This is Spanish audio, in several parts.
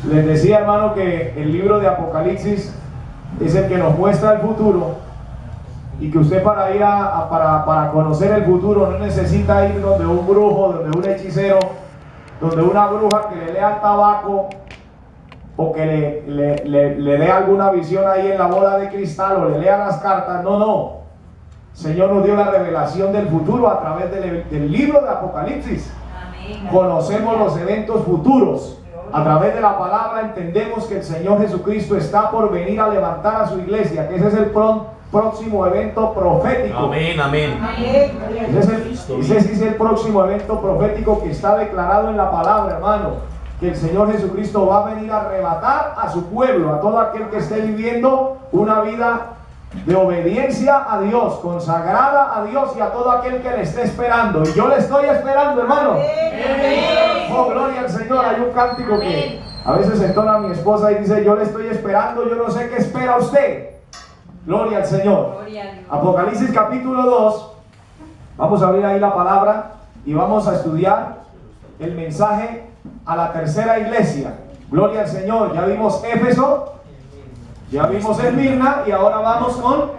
Les decía, hermano, que el libro de Apocalipsis es el que nos muestra el futuro, y que usted para ir para conocer el futuro no necesita ir donde un brujo, donde un hechicero, donde una bruja que le lea el tabaco o que le dé alguna visión ahí en la bola de cristal o le lea las cartas. No. El Señor nos dio la revelación del futuro a través del libro de Apocalipsis. Amén. Conocemos los eventos futuros. A través de la palabra entendemos que el Señor Jesucristo está por venir a levantar a su iglesia, que ese es el próximo evento profético. Amén, amén. Ese es el próximo evento profético que está declarado en la palabra, hermano. Que el Señor Jesucristo va a venir a arrebatar a su pueblo, a todo aquel que esté viviendo una vida de obediencia a Dios, consagrada a Dios, y a todo aquel que le esté esperando. Y yo le estoy esperando, hermano. Oh, gloria al Señor. Hay un cántico que a veces entona mi esposa y dice: yo le estoy esperando, yo no sé qué espera usted. Gloria al Señor. Apocalipsis capítulo 2. Vamos a abrir ahí la palabra y vamos a estudiar el mensaje a la tercera iglesia. Gloria al Señor. Ya vimos Éfeso, ya vimos Esmirna, y ahora vamos con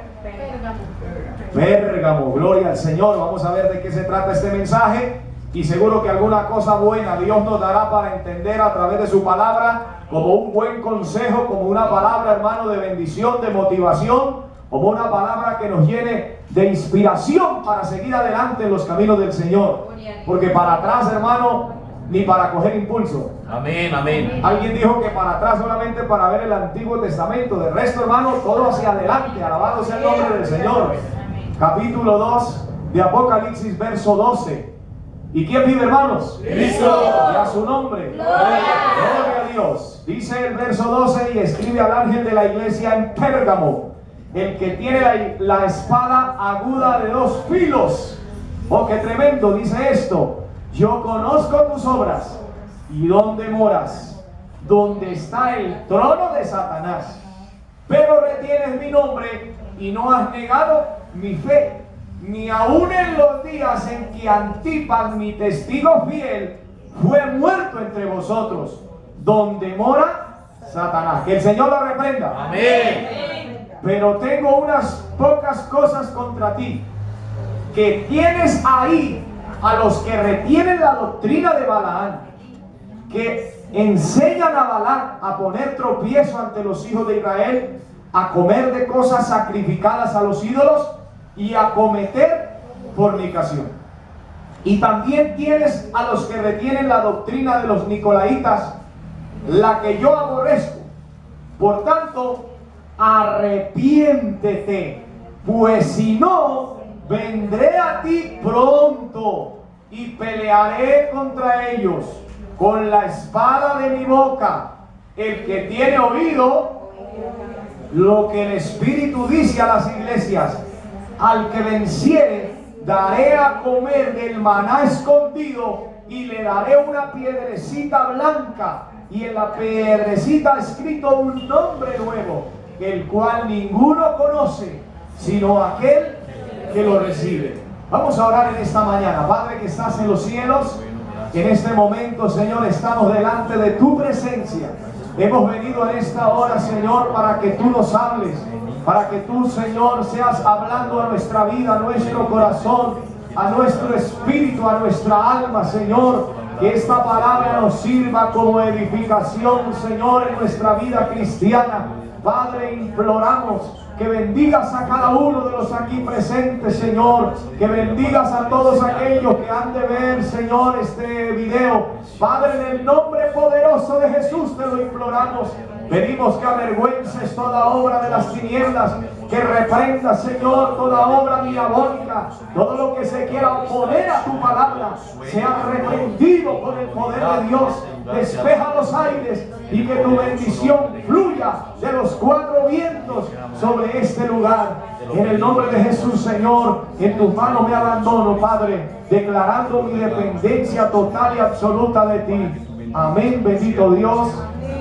Pérgamo. Gloria al Señor. Vamos a ver de qué se trata este mensaje, y seguro que alguna cosa buena Dios nos dará para entender a través de su palabra, como un buen consejo, como una palabra, hermano, de bendición, de motivación, como una palabra que nos llene de inspiración para seguir adelante en los caminos del Señor. Porque para atrás, hermano, ni para coger impulso. Amén, amén. Alguien dijo que para atrás solamente para ver el Antiguo Testamento. De resto, hermano, todo hacia adelante. Alabado sea el nombre del Señor. Capítulo 2 de Apocalipsis, verso 12. ¿Y quién vive, hermanos? Cristo. Y a su nombre. Gloria a Dios. Dice el verso 12: y escribe al ángel de la iglesia en Pérgamo, el que tiene la espada aguda de 2 filos. Oh, qué tremendo. Dice esto: yo conozco tus obras y dónde moras, donde está el trono de Satanás, pero retienes mi nombre y no has negado mi fe, ni aun en los días en que Antipas, mi testigo fiel, fue muerto entre vosotros, donde mora Satanás. Que el Señor lo reprenda. Amén. Pero tengo unas pocas cosas contra ti, que tienes ahí a los que retienen la doctrina de Balaán, que enseñan a Balac a poner tropiezo ante los hijos de Israel, a comer de cosas sacrificadas a los ídolos y a cometer fornicación. Y también tienes a los que retienen la doctrina de los nicolaitas, la que yo aborrezco. Por tanto, arrepiéntete, pues si no, vendré a ti pronto y pelearé contra ellos con la espada de mi boca. El que tiene oído, lo que el Espíritu dice a las iglesias: al que venciere, daré a comer del maná escondido, y le daré una piedrecita blanca, y en la piedrecita escrito un nombre nuevo, el cual ninguno conoce, sino aquel que lo recibe. Vamos a orar en esta mañana. Padre que estás en los cielos, en este momento, Señor, estamos delante de tu presencia. Hemos venido en esta hora, Señor, para que tú nos hables, para que tú, Señor, seas hablando a nuestra vida, a nuestro corazón, a nuestro espíritu, a nuestra alma, Señor. Que esta palabra nos sirva como edificación, Señor, en nuestra vida cristiana. Padre, imploramos que bendigas a cada uno de los aquí presentes, Señor. Que bendigas a todos aquellos que han de ver, Señor, este video. Padre, en el nombre poderoso de Jesús te lo imploramos. Pedimos que avergüences toda obra de las tinieblas, que reprendas, Señor, toda obra diabólica, todo lo que se quiera oponer a tu palabra, sea reprendido por el poder de Dios. Despeja los aires y que tu bendición fluya de los 4 vientos sobre este lugar. En el nombre de Jesús, Señor, en tus manos me abandono, Padre, declarando mi dependencia total y absoluta de ti. Amén, bendito Dios,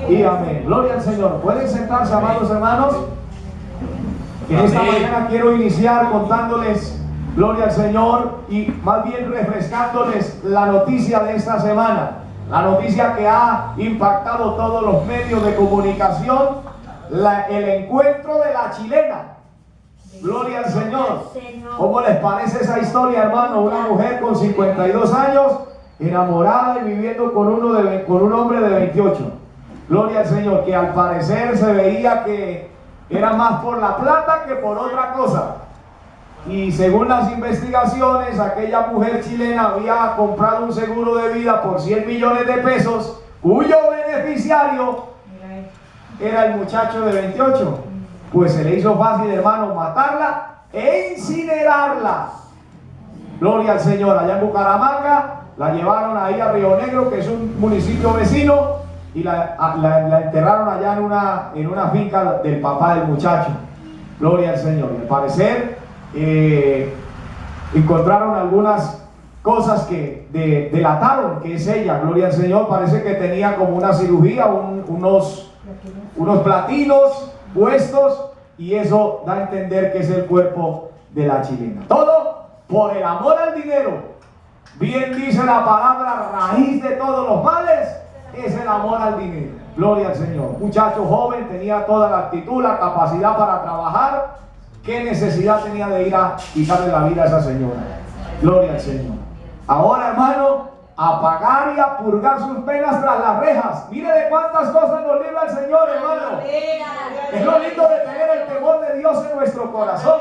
y amén. Gloria al Señor. Pueden sentarse, amados hermanos. En esta mañana quiero iniciar contándoles, gloria al Señor, y más bien refrescándoles la noticia de esta semana. La noticia que ha impactado todos los medios de comunicación, el encuentro de la chilena. Gloria al Señor. ¿Cómo les parece esa historia, hermano? Una mujer con 52 años, enamorada y viviendo con un hombre de 28. Gloria al Señor, que al parecer se veía que era más por la plata que por otra cosa. Y según las investigaciones, aquella mujer chilena había comprado un seguro de vida por 100 millones de pesos, cuyo beneficiario era el muchacho de 28. Pues se le hizo fácil, hermano, matarla e incinerarla. Gloria al Señor. Allá en Bucaramanga la llevaron ahí a Río Negro, que es un municipio vecino, y la enterraron allá en una finca del papá del muchacho. Gloria al Señor. Y al parecer encontraron algunas cosas que delataron que es ella. Gloria al Señor. Parece que tenía como una cirugía, unos platinos puestos, y eso da a entender que es el cuerpo de la chilena. Todo por el amor al dinero. Bien dice la palabra, raíz de todos los males es el amor al dinero. Gloria al Señor. Muchacho joven, tenía toda la actitud, la capacidad para trabajar. ¿Qué necesidad tenía de ir a quitarle la vida a esa señora? Gloria al Señor. Ahora, hermano, a pagar y a purgar sus penas tras las rejas. Mire de cuántas cosas nos libra el Señor, hermano. Es lo lindo de tener el temor de Dios en nuestro corazón.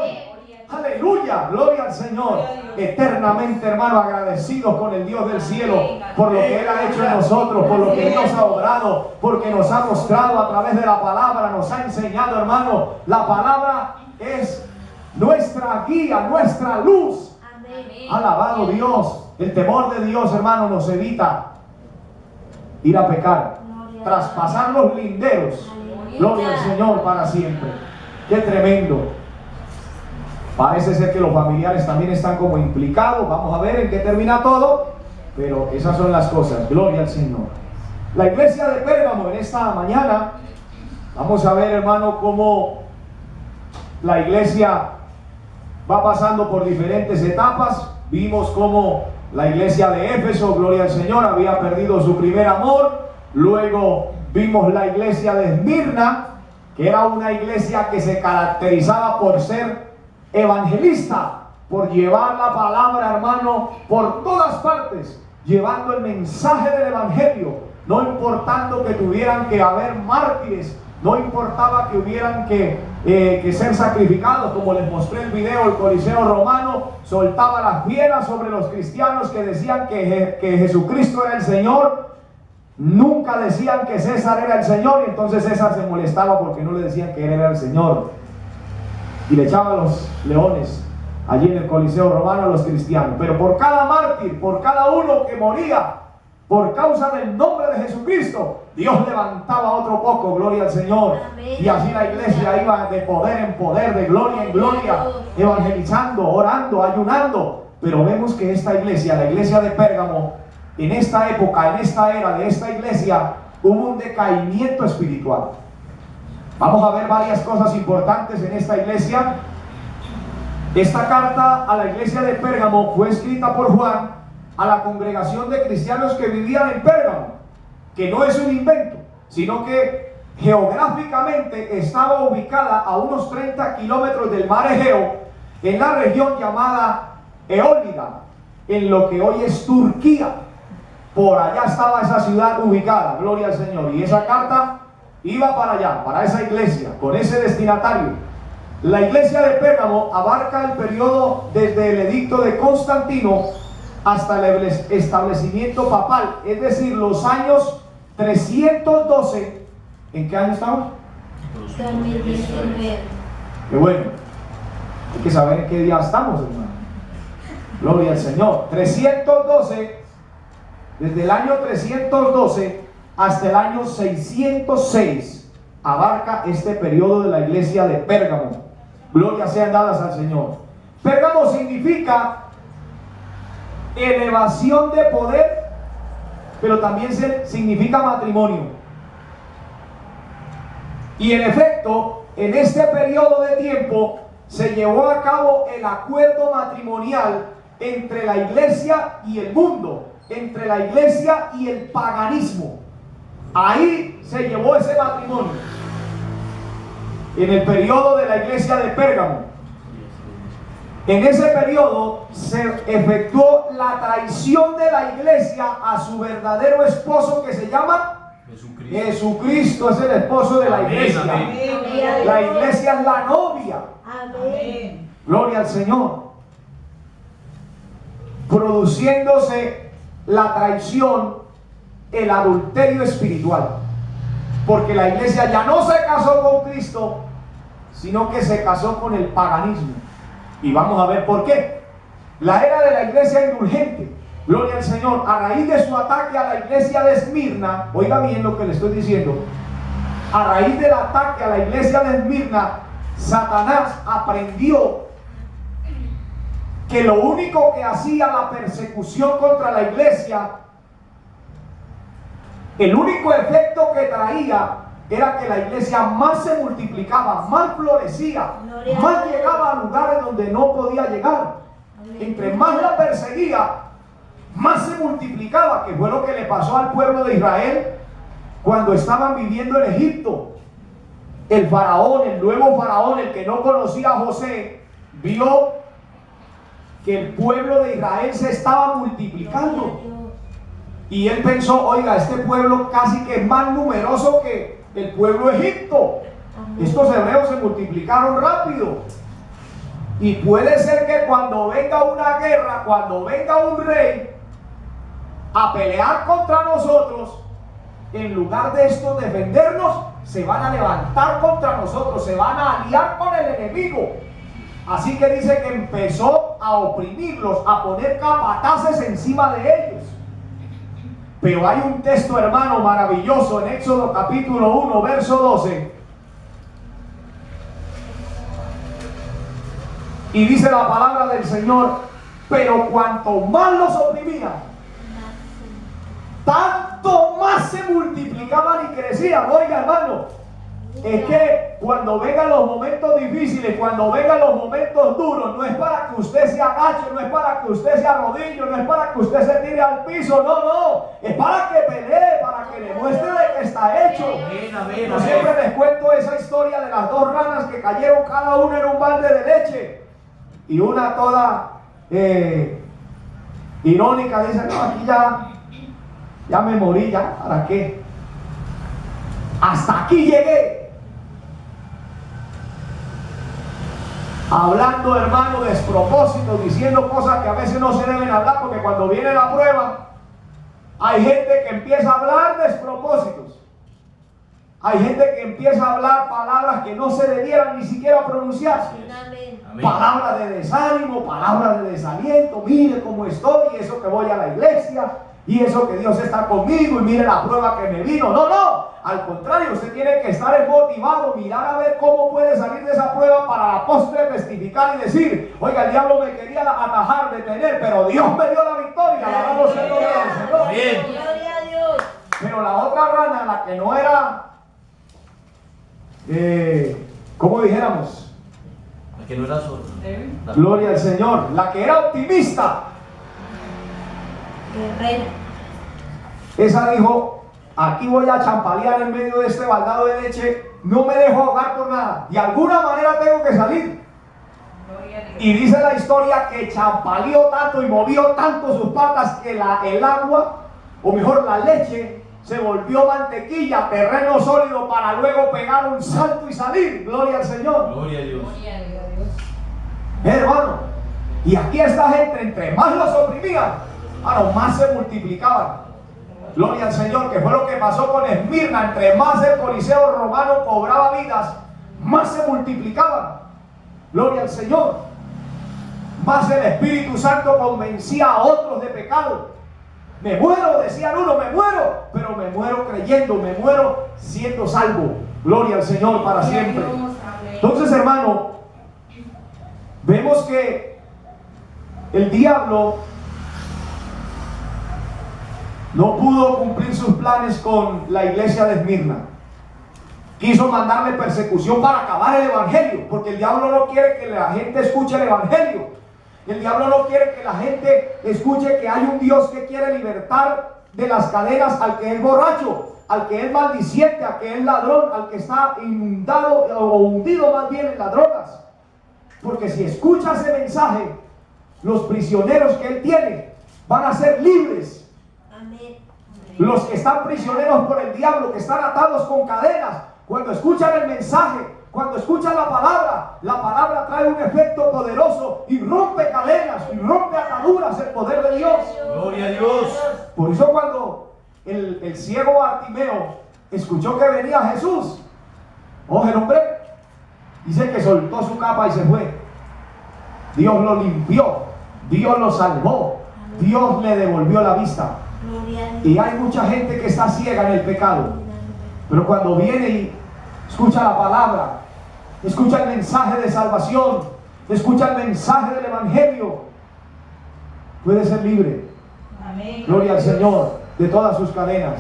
Aleluya, gloria al Señor. Eternamente, hermano, agradecidos con el Dios del cielo por lo que Él ha hecho en nosotros, por lo que Él nos ha obrado, porque nos ha mostrado a través de la palabra, nos ha enseñado, hermano. La palabra es nuestra guía, nuestra luz. Alabado Dios. El temor de Dios, hermano, nos evita ir a pecar, traspasar los linderos. Gloria al Señor para siempre. Qué tremendo. Parece ser que los familiares también están como implicados. Vamos a ver en qué termina todo, pero esas son las cosas. Gloria al Señor. La iglesia de Pérgamo, en esta mañana vamos a ver, hermano, cómo la iglesia va pasando por diferentes etapas. Vimos cómo la iglesia de Éfeso, gloria al Señor, había perdido su primer amor. Luego vimos la iglesia de Esmirna, que era una iglesia que se caracterizaba por ser evangelista, por llevar la palabra, hermano, por todas partes, llevando el mensaje del evangelio, no importando que tuvieran que haber mártires, no importaba que hubieran que ser sacrificados. Como les mostré el video, el Coliseo romano soltaba las fieras sobre los cristianos que decían que Jesucristo era el Señor. Nunca decían que César era el Señor, y entonces César se molestaba porque no le decían que él era el Señor, y le echaba los leones allí en el Coliseo romano a los cristianos. Pero por cada mártir, por cada uno que moría por causa del nombre de Jesucristo, Dios levantaba otro poco. Gloria al Señor. Amén. Y así la iglesia iba de poder en poder, de gloria en gloria, evangelizando, orando, ayunando. Pero vemos que esta iglesia, la iglesia de Pérgamo, en esta época, en esta era de esta iglesia, hubo un decaimiento espiritual. Vamos a ver varias cosas importantes en esta iglesia. Esta carta a la iglesia de Pérgamo fue escrita por Juan a la congregación de cristianos que vivían en Pérgamo, que no es un invento, sino que geográficamente estaba ubicada a unos 30 kilómetros del mar Egeo, en la región llamada Eólida, en lo que hoy es Turquía. Por allá estaba esa ciudad ubicada, gloria al Señor. Y esa carta iba para allá, para esa iglesia, con ese destinatario. La iglesia de Pérgamo abarca el periodo desde el edicto de Constantino hasta el establecimiento papal, es decir, los años 312. ¿En qué año estamos? 2019. Qué bueno. Hay que saber en qué día estamos, hermano. Gloria al Señor. 312, desde el año 312 hasta el año 606 abarca este periodo de la iglesia de Pérgamo. Gloria sean dadas al Señor. Pérgamo significa elevación de poder, pero también significa matrimonio. Y en efecto, en este periodo de tiempo se llevó a cabo el acuerdo matrimonial entre la iglesia y el mundo, entre la iglesia y el paganismo. Ahí se llevó ese matrimonio, en el periodo de la iglesia de Pérgamo. En ese periodo se efectuó la traición de la iglesia a su verdadero esposo, que se llama Jesucristo. Es el esposo de la iglesia. Amén. La iglesia es la novia. Amén. Gloria al Señor. Produciéndose la traición, el adulterio espiritual. Porque la iglesia ya no se casó con Cristo, sino que se casó con el paganismo. Y vamos a ver por qué. La era de la iglesia indulgente, gloria al Señor, a raíz de su ataque a la iglesia de Esmirna, oiga bien lo que le estoy diciendo, a raíz del ataque a la iglesia de Esmirna, Satanás aprendió que lo único que hacía la persecución contra la iglesia, el único efecto que traía, era que la iglesia más se multiplicaba, más florecía, más llegaba a lugares donde no podía llegar. Entre más la perseguía, más se multiplicaba, que fue lo que le pasó al pueblo de Israel cuando estaban viviendo en Egipto. El faraón, el nuevo faraón, el que no conocía a José, vio que el pueblo de Israel se estaba multiplicando. Y él pensó, oiga, este pueblo casi que es más numeroso que el pueblo de Egipto. Estos hebreos se multiplicaron rápido. Y puede ser que cuando venga una guerra, cuando venga un rey a pelear contra nosotros, en lugar de estos defendernos, se van a levantar contra nosotros, se van a aliar con el enemigo. Así que dice que empezó a oprimirlos, a poner capataces encima de ellos. Pero hay un texto, hermano, maravilloso en Éxodo capítulo 1, verso 12. Y dice la palabra del Señor: pero cuanto más los oprimían, tanto más se multiplicaban y crecían. Oiga, hermano, es que cuando vengan los momentos difíciles, cuando vengan los momentos duros, no es para que usted se agache, no es para que usted se arrodille, no es para que usted se tire al piso, no, es para que pelee, para que demuestre de que está hecho. Yo siempre les cuento esa historia de las dos ranas que cayeron cada una en un balde de leche, y una toda irónica dice: no, aquí ya me morí, ya, ¿para qué? Hasta aquí llegué. Hablando, hermano, despropósitos, diciendo cosas que a veces no se deben hablar, porque cuando viene la prueba, hay gente que empieza a hablar despropósitos. Hay gente que empieza a hablar palabras que no se debieran ni siquiera pronunciar. Amén. Palabras de desánimo, palabras de desaliento. Mire cómo estoy, y eso que voy a la iglesia, y eso que Dios está conmigo, y mire la prueba que me vino. No, al contrario, usted tiene que estar motivado, mirar a ver cómo puede salir de esa prueba, para la postre testificar y decir: oiga, el diablo me quería atajar, detener, pero Dios me dio la victoria. Alabamos el nombre del Señor. Amén. Gloria a Dios. Pero la otra rana, la que no era, ¿cómo dijéramos? La que no era sola. Gloria al Señor, la que era optimista, Guerrera. esa dijo: aquí voy a champalear en medio de este baldado de leche, no me dejo ahogar por nada, de alguna manera tengo que salir. Y dice la historia que champaleó tanto y movió tanto sus patas que el agua, o mejor la leche, se volvió mantequilla, terreno sólido, para luego pegar un salto y salir. Gloria al Señor. Gloria a Dios. Hermano, y aquí esta gente, entre más los oprimían, más se multiplicaban. Gloria al Señor, que fue lo que pasó con Esmirna. Entre más el Coliseo romano cobraba vidas, más se multiplicaban. Gloria al Señor. Más el Espíritu Santo convencía a otros de pecado. Me muero, decían uno, me muero, pero me muero creyendo, me muero siendo salvo. Gloria al Señor para siempre. Entonces, hermano, vemos que el diablo no pudo cumplir sus planes con la iglesia de Esmirna. Quiso mandarle persecución para acabar el evangelio, porque el diablo no quiere que la gente escuche el evangelio. El diablo no quiere que la gente escuche que hay un Dios que quiere libertar de las cadenas al que es borracho, al que es maldiciente, al que es ladrón, al que está inundado o hundido más bien en las drogas. Porque si escucha ese mensaje, los prisioneros que él tiene van a ser libres. Amén. Los que están prisioneros por el diablo, que están atados con cadenas, cuando escuchan el mensaje, cuando escuchan la palabra trae un efecto poderoso y rompe cadenas y rompe ataduras, el poder de Dios. Gloria a Dios. Por eso cuando el ciego Bartimeo escuchó que venía Jesús, oye el hombre, dice que soltó su capa y se fue. Dios lo limpió, Dios lo salvó, Dios le devolvió la vista. Y hay mucha gente que está ciega en el pecado, pero cuando viene y escucha la palabra, escucha el mensaje de salvación, escucha el mensaje del evangelio, puede ser libre. Amén. Gloria al Señor, de todas sus cadenas.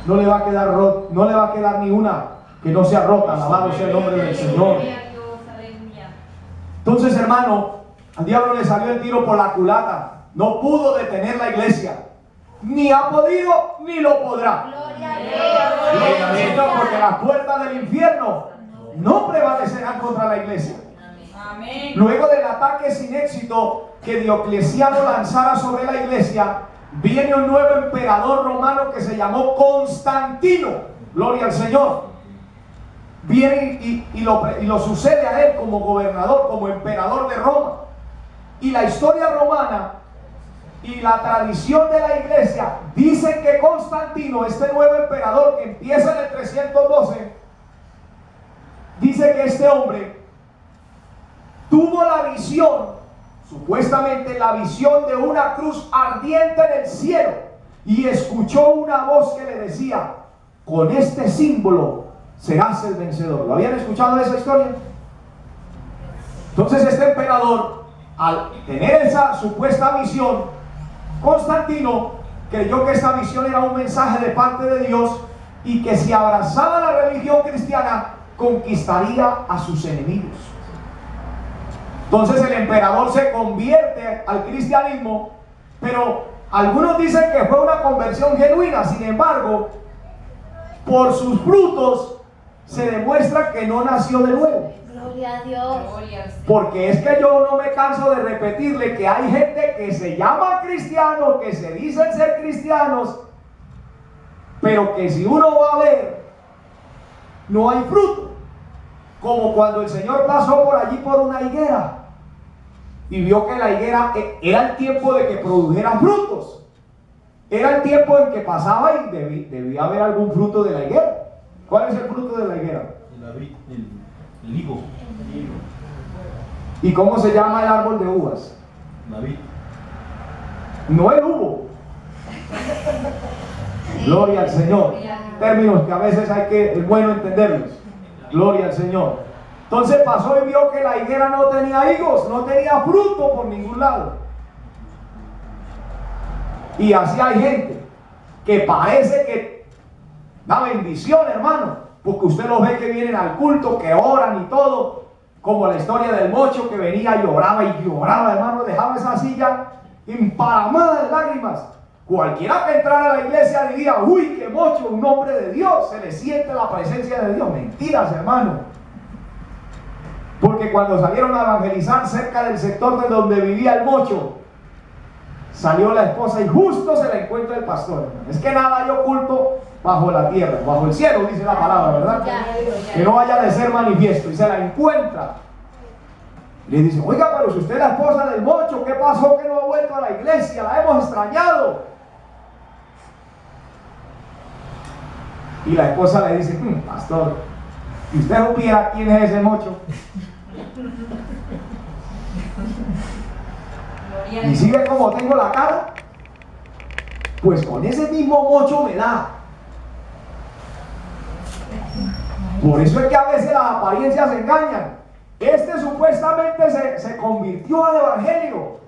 No le va a quedar no le va a quedar ni una que no sea rota. Alabado sea el nombre del Señor. Entonces, hermano, al diablo le salió el tiro por la culata. No pudo detener la iglesia. Ni ha podido, ni lo podrá. Gloria a Dios. Gloria al Señor, porque las puertas del infierno no prevalecerán contra la iglesia. Amén. Luego del ataque sin éxito que Diocleciano lanzara sobre la iglesia, viene un nuevo emperador romano que se llamó Constantino. Gloria al Señor. Viene y lo sucede a él como gobernador, como emperador de Roma. Y la historia romana y la tradición de la iglesia dicen que Constantino, este nuevo emperador que empieza en el 312, dice que este hombre tuvo la visión, supuestamente la visión de una cruz ardiente en el cielo, y escuchó una voz que le decía: con este símbolo serás el vencedor. ¿Lo habían escuchado esa historia? Entonces este emperador, al tener esa supuesta visión, Constantino creyó que esta visión era un mensaje de parte de Dios y que si abrazaba la religión cristiana conquistaría a sus enemigos. Entonces el emperador se convierte al cristianismo, pero algunos dicen que fue una conversión genuina. Sin embargo, por sus frutos se demuestra que no nació de nuevo. Gloria a Dios. Porque es que yo no me canso de repetirle que hay gente que se llama cristiano, que se dicen ser cristianos, pero que si uno va a ver, no hay fruto. Como cuando el Señor pasó por allí por una higuera y vio que la higuera era el tiempo de que produjera frutos. Era el tiempo en que pasaba y debía haber algún fruto de la higuera. ¿Cuál es el fruto de la higuera? El higo. ¿Y cómo se llama el árbol de uvas? La vid. No el uvo. Gloria al Señor. Términos que a veces es bueno entenderlos. Gloria al Señor. Entonces pasó y vio que la higuera no tenía higos, no tenía fruto por ningún lado. Y así hay gente que parece que da bendición, hermano, porque usted los ve que vienen al culto, que oran y todo, como la historia del mocho que venía y lloraba, hermano, dejaba esa silla emparamada de lágrimas. Cualquiera que entrara a la iglesia diría: uy, qué mocho, un hombre de Dios, se le siente la presencia de Dios. Mentiras, hermano. Porque cuando salieron a evangelizar cerca del sector de donde vivía el mocho, salió la esposa y justo se la encuentra el pastor, hermano. Es que nada hay oculto bajo la tierra, bajo el cielo, dice la palabra, ¿verdad? Que no vaya de ser manifiesto. Y se la encuentra. Le dice: oiga, pero si usted es la esposa del mocho, ¿qué pasó que no ha vuelto a la iglesia? La hemos extrañado. Y la esposa le dice: pastor, si usted supiera quién es ese mocho. Y sigue como tengo la cara, pues con ese mismo mocho me da. Por eso es que a veces las apariencias engañan. Este supuestamente se convirtió al evangelio,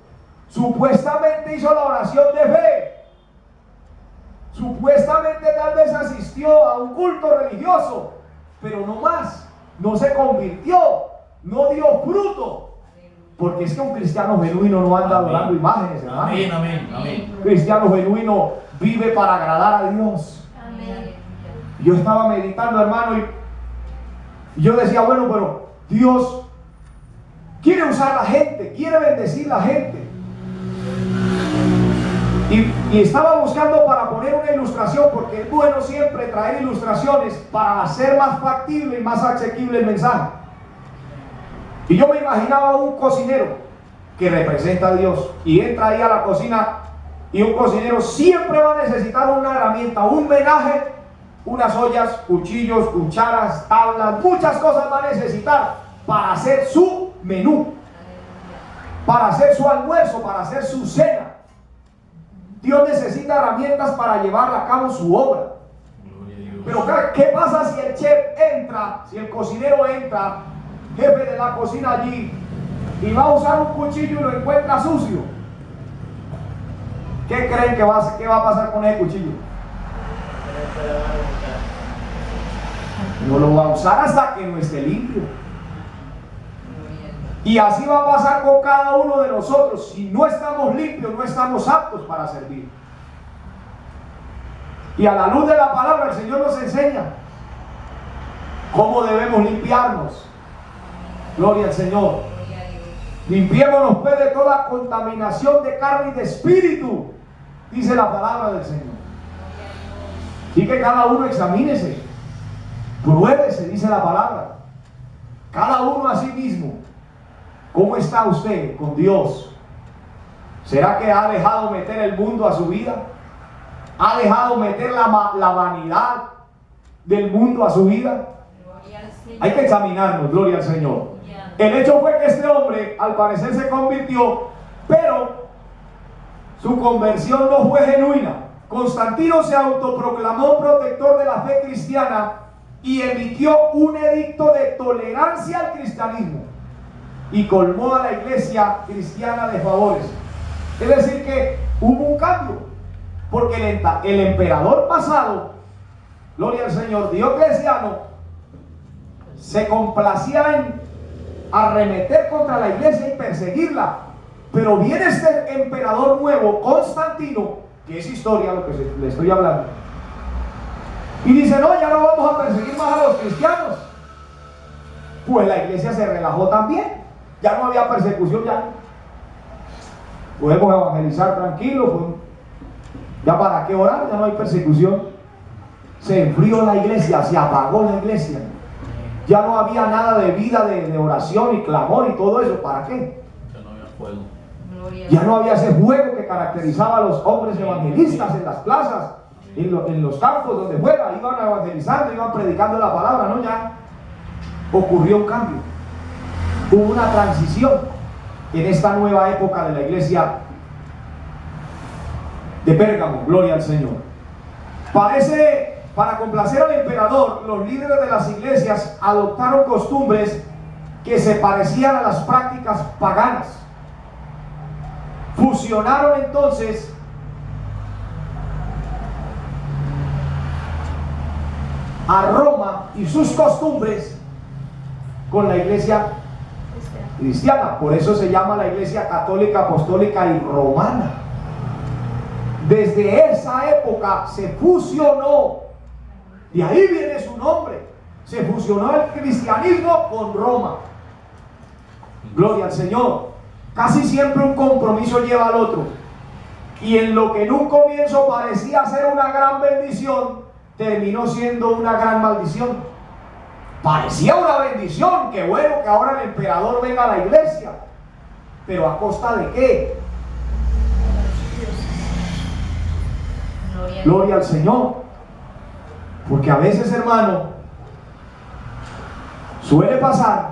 supuestamente hizo la oración de fe, supuestamente tal vez asistió a un culto religioso, pero no más, no se convirtió, no dio fruto. Porque es que un cristiano genuino no anda Amén. adorando imágenes, hermano. Amén, amén, amén. Un cristiano genuino vive para agradar a Dios. Amén. Yo estaba meditando, hermano, y yo decía, bueno, pero Dios quiere usar la gente, quiere bendecir la gente. Y estaba buscando para poner una ilustración, porque es bueno siempre traer ilustraciones para hacer más factible y más asequible el mensaje. Y yo me imaginaba un cocinero que representa a Dios y entra ahí a la cocina, y un cocinero siempre va a necesitar una herramienta, un menaje, unas ollas, cuchillos, cucharas, tablas, muchas cosas va a necesitar para hacer su menú, para hacer su almuerzo, para hacer su cena. Dios necesita herramientas para llevar a cabo su obra. Gloria a Dios. Pero ¿qué pasa si el chef entra, si el cocinero entra, jefe de la cocina allí, y va a usar un cuchillo y lo encuentra sucio? ¿Qué creen que va a pasar con ese cuchillo? No lo va a usar hasta que no esté limpio. Y así va a pasar con cada uno de nosotros. Si no estamos limpios, no estamos aptos para servir. Y a la luz de la palabra, el Señor nos enseña cómo debemos limpiarnos. Gloria al Señor. Limpiémonos pues de toda contaminación de carne y de espíritu, dice la palabra del Señor. Así que cada uno examínese, pruébese, dice la palabra. Cada uno a sí mismo. ¿Cómo está usted con Dios? ¿Será que ha dejado meter el mundo a su vida? ¿Ha dejado meter la vanidad del mundo a su vida? Hay que examinarnos, gloria al Señor. El hecho fue que este hombre al parecer se convirtió, pero su conversión no fue genuina. Constantino se autoproclamó protector de la fe cristiana y emitió un edicto de tolerancia al cristianismo y colmó a la iglesia cristiana de favores. Es decir que hubo un cambio, porque el emperador pasado, gloria al Señor, Diocleciano, se complacía en arremeter contra la iglesia y perseguirla. Pero viene este emperador nuevo, Constantino, que es historia lo que le estoy hablando, y dice: no, ya no vamos a perseguir más a los cristianos. Pues la iglesia se relajó también. Ya no había persecución, ya podemos evangelizar tranquilos, pues, ya para qué orar, ya no hay persecución. Se enfrió la iglesia, se apagó la iglesia, ya no había nada de vida, de oración y clamor y todo eso. ¿Para qué? Ya no había fuego. Ya no había ese fuego que caracterizaba a los hombres evangelistas en las plazas, en los campos, donde fuera, iban evangelizando, iban predicando la palabra. No, ya ocurrió un cambio. Hubo una transición en esta nueva época de la iglesia de Pérgamo, gloria al Señor. Para complacer al emperador, los líderes de las iglesias adoptaron costumbres que se parecían a las prácticas paganas. Fusionaron entonces a Roma y sus costumbres con la iglesia cristiana. Por eso se llama la iglesia católica, apostólica y romana. Desde esa época se fusionó, de ahí viene su nombre, se fusionó el cristianismo con Roma. Gloria al Señor. Casi siempre un compromiso lleva al otro, y en lo que en un comienzo parecía ser una gran bendición, terminó siendo una gran maldición. Parecía una bendición, qué bueno que ahora el emperador venga a la iglesia, pero ¿a costa de qué? Gloria al Señor. Porque a veces, hermano, suele pasar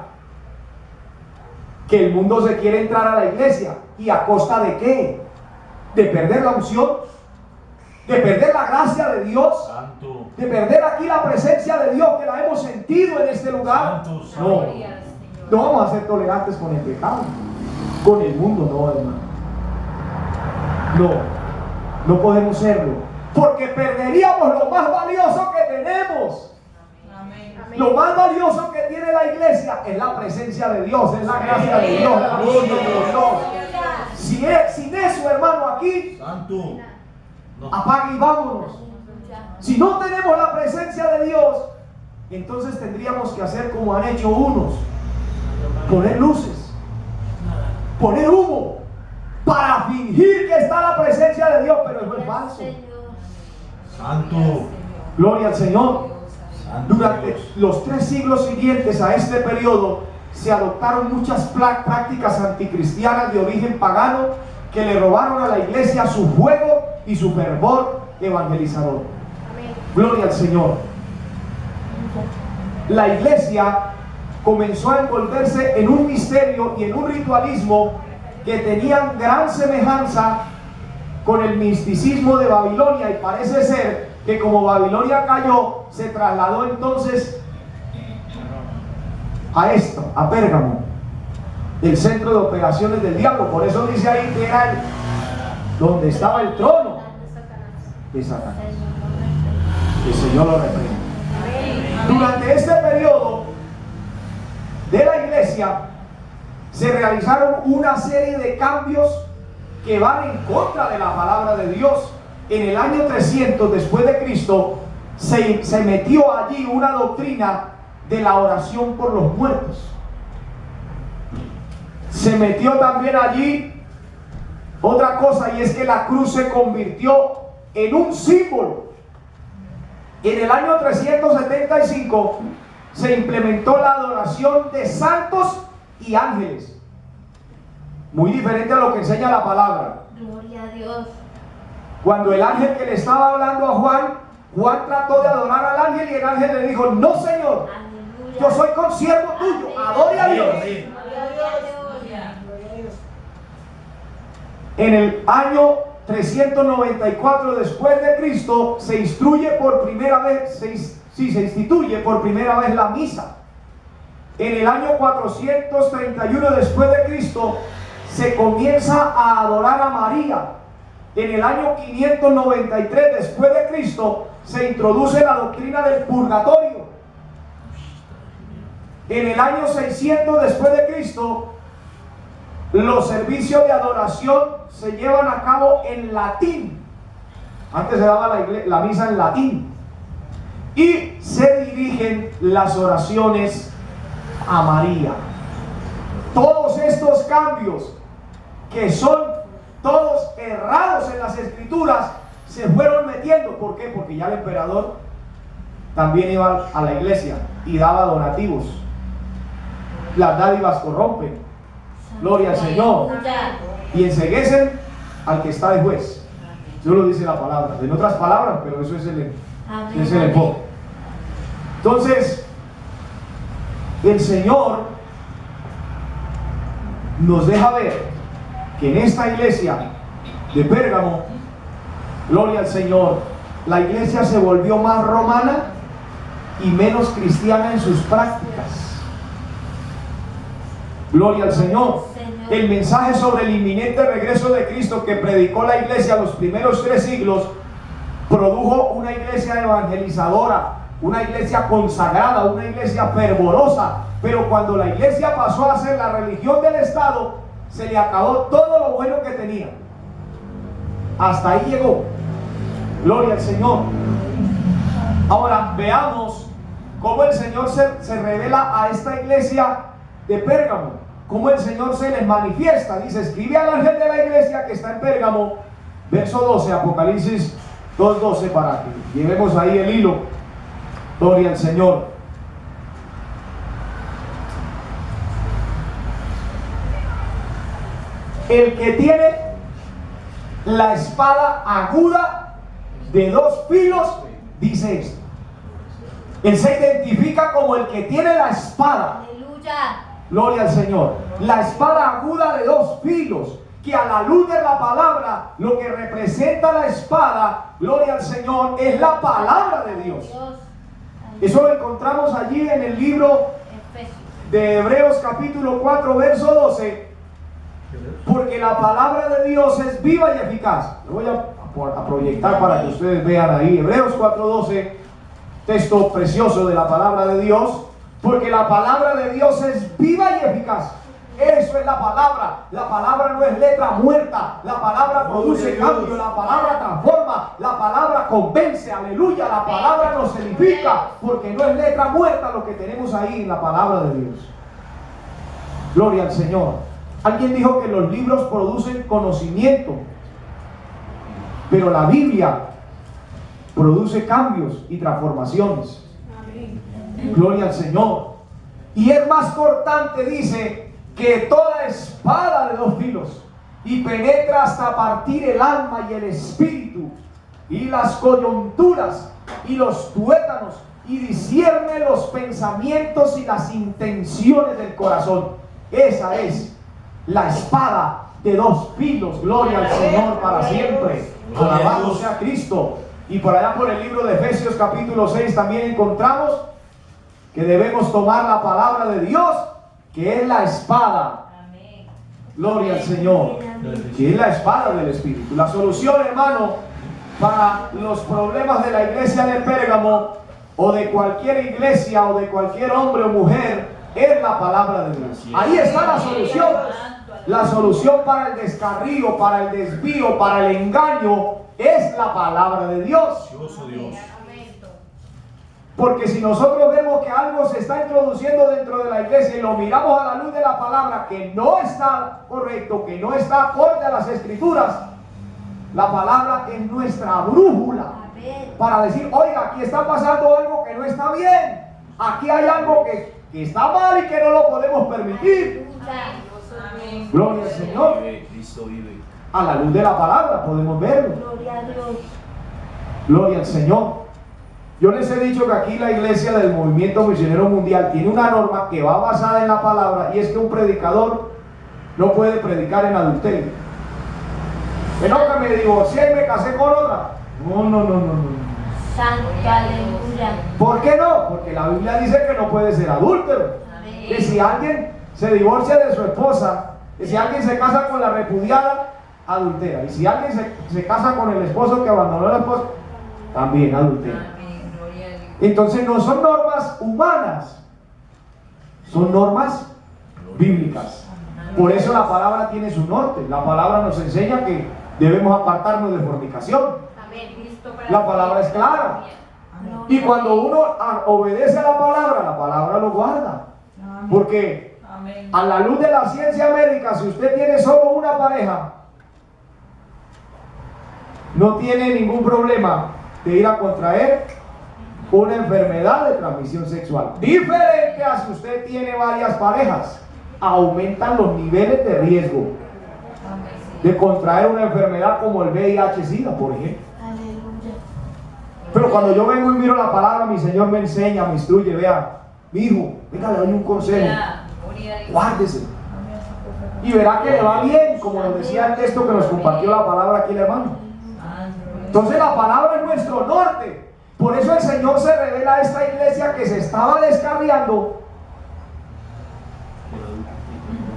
que el mundo se quiere entrar a la iglesia, ¿y a costa de qué? De perder la unción, de perder la gracia de Dios, Santo. de perder aquí la presencia de Dios que la hemos sentido en este lugar. Santo, No, no vamos a ser tolerantes con el pecado, con el mundo, no, hermano. No podemos serlo, porque perderíamos lo más valioso que tenemos. Lo más valioso que tiene la iglesia es la presencia de Dios, es la gracia de Dios, es la gloria de Dios. Sin eso, hermano, aquí, Santo. No. apague y vámonos. Si no tenemos la presencia de Dios, entonces tendríamos que hacer como han hecho unos: poner luces, poner humo, para fingir que está la presencia de Dios, pero eso es falso. Santo. Gloria al Señor. Santo Durante Dios. los 3 siglos siguientes a este periodo se adoptaron muchas prácticas anticristianas de origen pagano que le robaron a la iglesia su fuego y su fervor evangelizador. Gloria al Señor. La iglesia comenzó a envolverse en un misterio y en un ritualismo que tenían gran semejanza con el misticismo de Babilonia, y parece ser que como Babilonia cayó, se trasladó entonces a esto, a Pérgamo, el centro de operaciones del diablo. Por eso dice ahí que era donde estaba el trono de Satanás. Que el Señor lo reprenda. Durante este periodo de la iglesia se realizaron una serie de cambios que van en contra de la palabra de Dios. En el año 300 después de Cristo se metió allí una doctrina de la oración por los muertos. Se metió también allí otra cosa, y es que la cruz se convirtió en un símbolo. En el año 375 se implementó la adoración de santos y ángeles, muy diferente a lo que enseña la palabra. Gloria a Dios. Cuando el ángel que le estaba hablando a Juan trató de adorar al ángel, y el ángel le dijo: no, Señor, Aleluya. yo soy consiervo tuyo, adore a Dios. En el año 394 después de Cristo se instituye por primera vez la misa. En el año 431 después de Cristo se comienza a adorar a María. En el año 593 después de Cristo se introduce la doctrina del purgatorio. En el año 600 después de Cristo los servicios de adoración se llevan a cabo en latín. Antes se daba la misa en latín. Y se dirigen las oraciones a María. Todos estos cambios, que son todos errados en las escrituras, se fueron metiendo. ¿Por qué? Porque ya el emperador también iba a la iglesia y daba donativos. Las dádivas corrompen. Gloria al Señor. Y enceguecen al que está de juez. Eso lo dice la palabra. En otras palabras, pero eso es el enfoque. Entonces, el Señor nos deja ver que en esta iglesia de Pérgamo, gloria al Señor, la iglesia se volvió más romana y menos cristiana en sus prácticas. Gloria al Señor. El mensaje sobre el inminente regreso de Cristo que predicó la iglesia los primeros 3 siglos produjo una iglesia evangelizadora, una iglesia consagrada, una iglesia fervorosa. Pero cuando la iglesia pasó a ser la religión del Estado, se le acabó todo lo bueno que tenía. Hasta ahí llegó. Gloria al Señor. Ahora veamos cómo el Señor se revela a esta iglesia de Pérgamo, cómo el Señor se les manifiesta. Dice: escribe al ángel de la iglesia que está en Pérgamo, verso 12, Apocalipsis 2:12, para que llevemos ahí el hilo. Gloria al Señor. El que tiene la espada aguda de 2 filos, dice esto. Él se identifica como el que tiene la espada. Aleluya. Gloria al Señor. La espada aguda de 2 filos, que a la luz de la palabra, lo que representa la espada, gloria al Señor, es la palabra de Dios. Eso lo encontramos allí en el libro de Hebreos capítulo 4 verso 12. Porque la palabra de Dios es viva y eficaz. Lo voy a proyectar para que ustedes vean ahí. Hebreos 4:12. texto precioso de la palabra de Dios, porque la palabra de Dios es viva y eficaz. Eso es la palabra. La palabra no es letra muerta. La palabra produce cambio. La palabra transforma. La palabra convence. Aleluya. La palabra nos edifica. Porque no es letra muerta lo que tenemos ahí en la palabra de Dios. Gloria al Señor. Alguien dijo que los libros producen conocimiento, pero la Biblia produce cambios y transformaciones. Gloria al Señor. Y es más cortante, dice, que toda espada de dos filos, y penetra hasta partir el alma y el espíritu, y las coyunturas, y los tuétanos, y discierne los pensamientos y las intenciones del corazón. Esa es la espada de dos filos. Gloria al Señor para siempre. Alabado sea Cristo. Y por allá por el libro de Efesios capítulo 6 también encontramos que debemos tomar la palabra de Dios, que es la espada. Gloria al Señor. Que es la espada del Espíritu. La solución, hermano, para los problemas de la iglesia de Pérgamo, o de cualquier iglesia, o de cualquier hombre o mujer, es la palabra de Dios. Ahí está la solución. La solución para el descarrío, para el desvío, para el engaño, es la palabra de Dios. Porque si nosotros vemos que algo se está introduciendo dentro de la iglesia y lo miramos a la luz de la palabra, que no está correcto, que no está acorde a las escrituras, la palabra es nuestra brújula para decir, oiga, aquí está pasando algo que no está bien, aquí hay algo que está mal y que no lo podemos permitir. Gloria al Señor. A la luz de la palabra podemos verlo. Gloria al Señor. Yo les he dicho que aquí la iglesia del Movimiento Misionero Mundial tiene una norma que va basada en la palabra, y es que un predicador no puede predicar en adulterio. Que no, que me divorcié y me casé con otra. No. Santo, aleluya. ¿Por qué no? Porque la Biblia dice que no puede ser adúltero. Que si alguien se divorcia de su esposa, que si alguien se casa con la repudiada, adultera. Y si alguien se casa con el esposo que abandonó a la esposa, también adultera. Entonces no son normas humanas, son normas bíblicas. Por eso la palabra tiene su norte. La palabra nos enseña que debemos apartarnos de fornicación. La palabra es clara. Y cuando uno obedece a la palabra lo guarda. Porque a la luz de la ciencia médica, si usted tiene solo una pareja, no tiene ningún problema de ir a contraer una enfermedad de transmisión sexual. Diferente a si usted tiene varias parejas, aumentan los niveles de riesgo de contraer una enfermedad como el VIH-Sida, por ejemplo. Pero cuando yo vengo y miro la palabra, mi Señor me enseña, me instruye. Vea, mi hijo, venga, le doy un consejo, guárdese y verá que le va bien, como nos decía el texto que nos compartió la palabra aquí el hermano. Entonces la palabra es nuestro norte. Por eso el Señor se revela a esta iglesia que se estaba descarriando.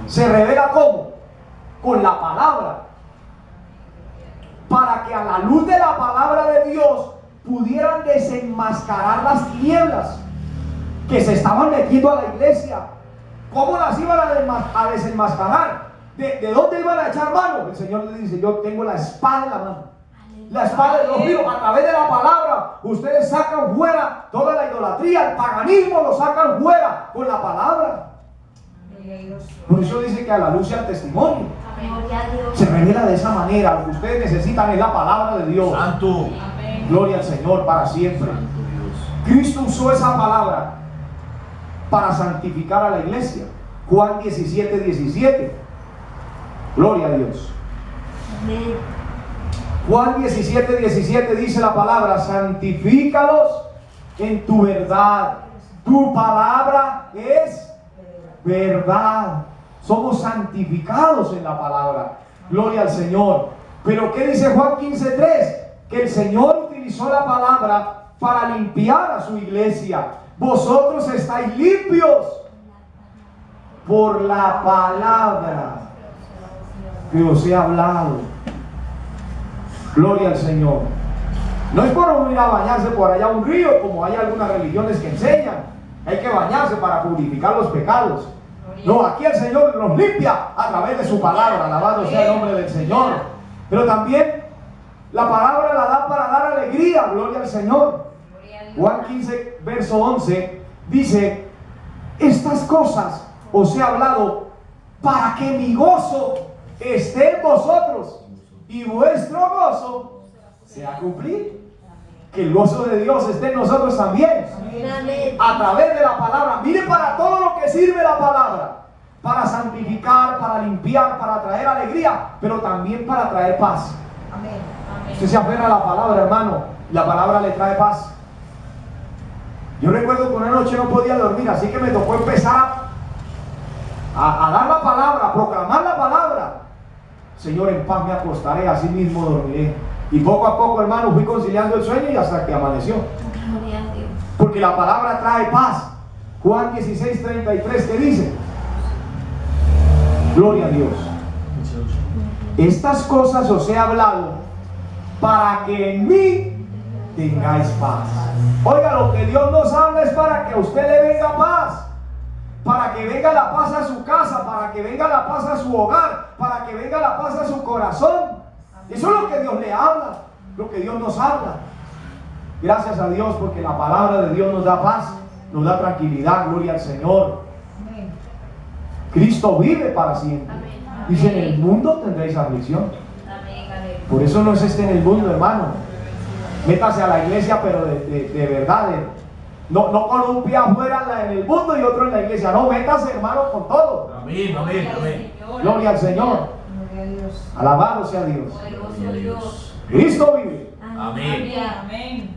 Se revela ¿cómo? Con la palabra. Para que a la luz de la palabra de Dios pudieran desenmascarar las tinieblas que se estaban metiendo a la iglesia. ¿Cómo las iban a desenmascarar? ¿De dónde iban a echar mano? El Señor le dice, yo tengo la espada en la mano. La espada de los filos. A través de la palabra ustedes sacan fuera toda la idolatría, el paganismo lo sacan fuera con la palabra. Por eso dice que a la luz sea el testimonio. Se revela de esa manera. Lo que ustedes necesitan es la palabra de Dios. Santo. Gloria al Señor para siempre. Cristo usó esa palabra para santificar a la iglesia. Juan 17:17. Gloria a Dios. Juan 17:17 dice la palabra: santifícalos en tu verdad. Tu palabra es verdad. Somos santificados en la palabra. Gloria al Señor. Pero ¿qué dice Juan 15:3? Que el Señor utilizó la palabra para limpiar a su iglesia. Vosotros estáis limpios por la palabra que os he hablado. Gloria al Señor. No es por uno ir a bañarse por allá a un río, como hay algunas religiones que enseñan. Hay que bañarse para purificar los pecados. No, aquí el Señor nos limpia a través de su palabra. Alabado sea el nombre del Señor. Pero también la palabra la da para dar alegría. Gloria al Señor. Juan 15, verso 11 dice: estas cosas os he hablado para que mi gozo esté en vosotros y vuestro gozo sea cumplir. Que el gozo de Dios esté en nosotros también. Amén. A través de la palabra. Mire para todo lo que sirve la palabra. Para santificar, para limpiar, para traer alegría, pero también para traer paz. Amén. Usted se aferra a la palabra, hermano. La palabra le trae paz. Yo recuerdo que una noche no podía dormir, así que me tocó empezar a dar la palabra, a proclamar la palabra. Señor, en paz me acostaré, así mismo dormiré. Y poco a poco, hermano, fui conciliando el sueño y hasta que amaneció. Gloria a Dios. Porque la palabra trae paz. Juan 16, 33, ¿qué dice? Gloria a Dios. Estas cosas os he hablado para que en mí tengáis paz. Oiga, lo que Dios nos habla es para que a usted le venga paz. Para que venga la paz a su casa, para que venga la paz a su hogar, para que venga la paz a su corazón. Eso es lo que Dios le habla, lo que Dios nos habla. Gracias a Dios porque la palabra de Dios nos da paz, nos da tranquilidad, gloria al Señor. Amén. Cristo vive para siempre. Amén. Dice: en el mundo tendréis aflicción. Amén. Por eso no es en el mundo, hermano. Métase a la iglesia, pero de verdad. No con un pie afuera en el mundo y otro en la iglesia. No, métase, hermano, con todo. Amén, amén, amén. Gloria al Señor. Gloria a Dios. Alabado sea Dios. Gloria a Dios. Cristo vive. Amén. Amén.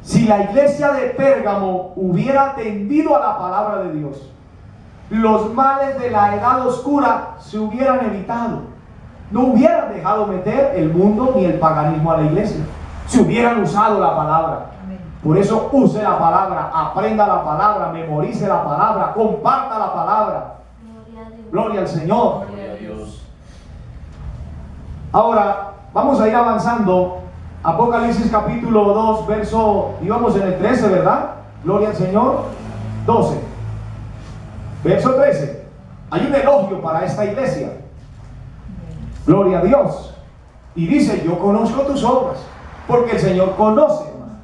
Si la iglesia de Pérgamo hubiera atendido a la palabra de Dios, los males de la edad oscura se hubieran evitado. No hubieran dejado meter el mundo ni el paganismo a la iglesia. Si hubieran usado la palabra. Amén. Por eso use la palabra, aprenda la palabra, memorice la palabra, comparta la palabra. Gloria a Dios. Gloria al Señor. Gloria a Dios. Ahora, vamos a ir avanzando. Apocalipsis capítulo 2, verso, íbamos en el 13, ¿verdad? Gloria al Señor. 12. Verso 13. Hay un elogio para esta iglesia. Gloria a Dios. Y dice: yo conozco tus obras. Porque el Señor conoce, hermano.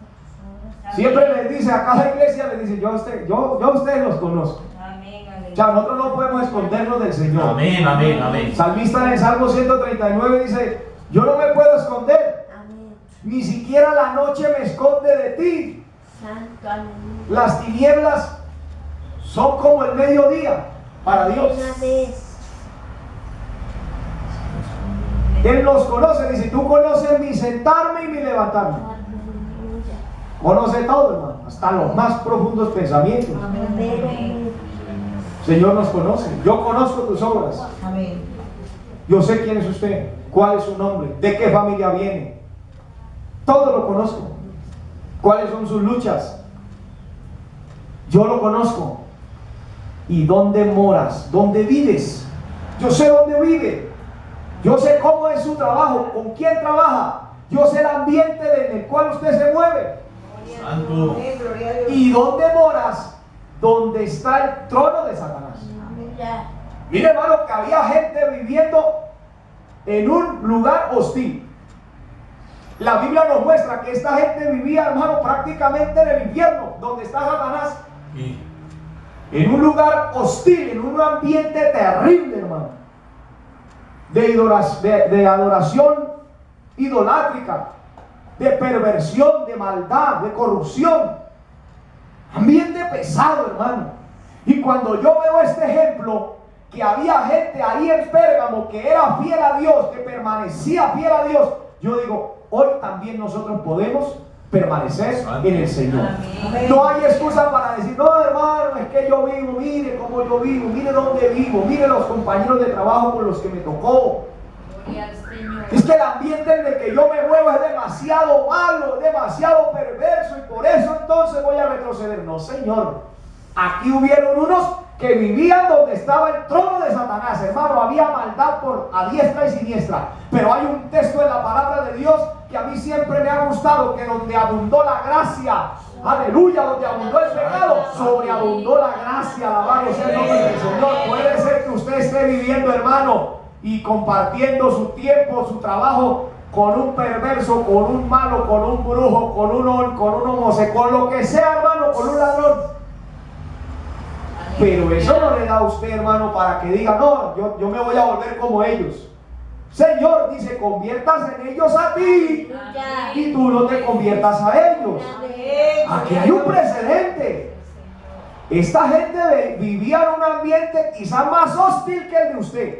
Siempre les dice a cada iglesia, les dice: yo a ustedes los conozco. Amén. O sea, nosotros no podemos escondernos del Señor. Amén, amén, amén. Salmista en el Salmo 139 dice: yo no me puedo esconder. Amén. Ni siquiera la noche me esconde de ti. Santo, aleluya. Las tinieblas son como el mediodía para Dios. Una vez. Él nos conoce, dice: tú conoces mi sentarme y mi levantarme. Aleluya. Conoce todo, hermano, hasta los más profundos pensamientos. Amén. Señor nos conoce. Yo conozco tus obras. Amén. Yo sé quién es usted, cuál es su nombre, de qué familia viene. Todo lo conozco. ¿Cuáles son sus luchas? Yo lo conozco. ¿Y dónde moras? ¿Dónde vives? Yo sé dónde vive. Yo sé cómo es su trabajo, con quién trabaja. Yo sé el ambiente en el cual usted se mueve. Santo. Amén. Gloria a Dios. ¿Y dónde moras? Donde está el trono de Satanás. Aleluya. Mire, hermano, que había gente viviendo en un lugar hostil. La Biblia nos muestra que esta gente vivía, hermano, prácticamente en el infierno, donde está Satanás. Sí. En un lugar hostil, en un ambiente terrible, hermano. De adoración idolátrica, de perversión, de maldad, de corrupción. Ambiente pesado, hermano. Y cuando yo veo este ejemplo, que había gente ahí en Pérgamo que era fiel a Dios, que permanecía fiel a Dios, yo digo: hoy también nosotros podemos permanecer en el Señor. Amén. No hay excusa para decir: no, hermano, es que yo vivo, mire cómo yo vivo, mire dónde vivo, mire los compañeros de trabajo con los que me tocó. Gloria al Señor. Es que el ambiente en el que yo me muevo es demasiado malo, demasiado perverso, y por eso entonces voy a retroceder. No, Señor. Aquí hubieron unos que vivían donde estaba el trono de Satanás, hermano. Había maldad por a diestra y siniestra. Pero hay un texto en la palabra de Dios que a mí siempre me ha gustado, que donde abundó la gracia, aleluya, donde abundó el pecado, sobreabundó la gracia, alabado sea el nombre del Señor. Puede ser que usted esté viviendo, hermano, y compartiendo su tiempo, su trabajo con un perverso, con un malo, con un brujo, con un homosexual, con lo que sea, hermano, con un ladrón. Pero eso no le da a usted, hermano, para que diga, no, yo me voy a volver como ellos. Señor dice, conviertas en ellos a ti y tú no te conviertas a ellos. Aquí hay un precedente. Esta gente vivía en un ambiente quizás más hostil que el de usted.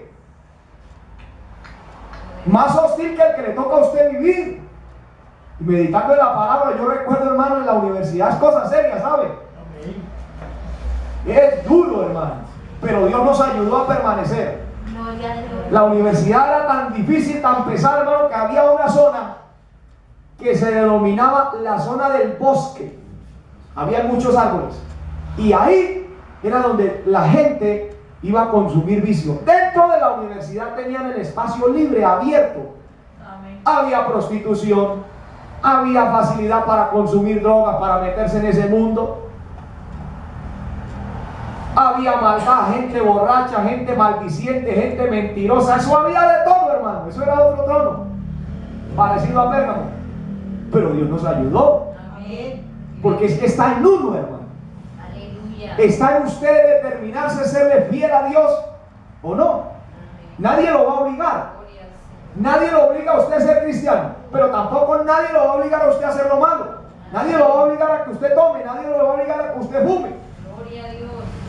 Más hostil que el que le toca a usted vivir. Y meditando en la palabra, yo recuerdo, hermano, en la universidad es cosa seria, ¿sabe? Es duro, hermano, pero Dios nos ayudó a permanecer. La universidad era tan difícil, tan pesada, hermano, que había una zona que se denominaba la zona del bosque. Había muchos árboles y ahí era donde la gente iba a consumir vicio. Dentro de la universidad tenían el espacio libre, abierto. Había prostitución, había facilidad para consumir drogas, para meterse en ese mundo. Había maldad, gente borracha, gente maldiciente, gente mentirosa. Eso había de todo, hermano. Eso era otro trono, parecido a Pérgamo. Pero Dios nos ayudó. Porque es que está en uno, hermano. Está en usted determinarse a serle fiel a Dios o no. Nadie lo va a obligar. Nadie lo obliga a usted a ser cristiano, pero tampoco nadie lo va a obligar a usted a hacer lo malo. Nadie lo va a obligar a que usted tome, nadie lo va a obligar a que usted fume.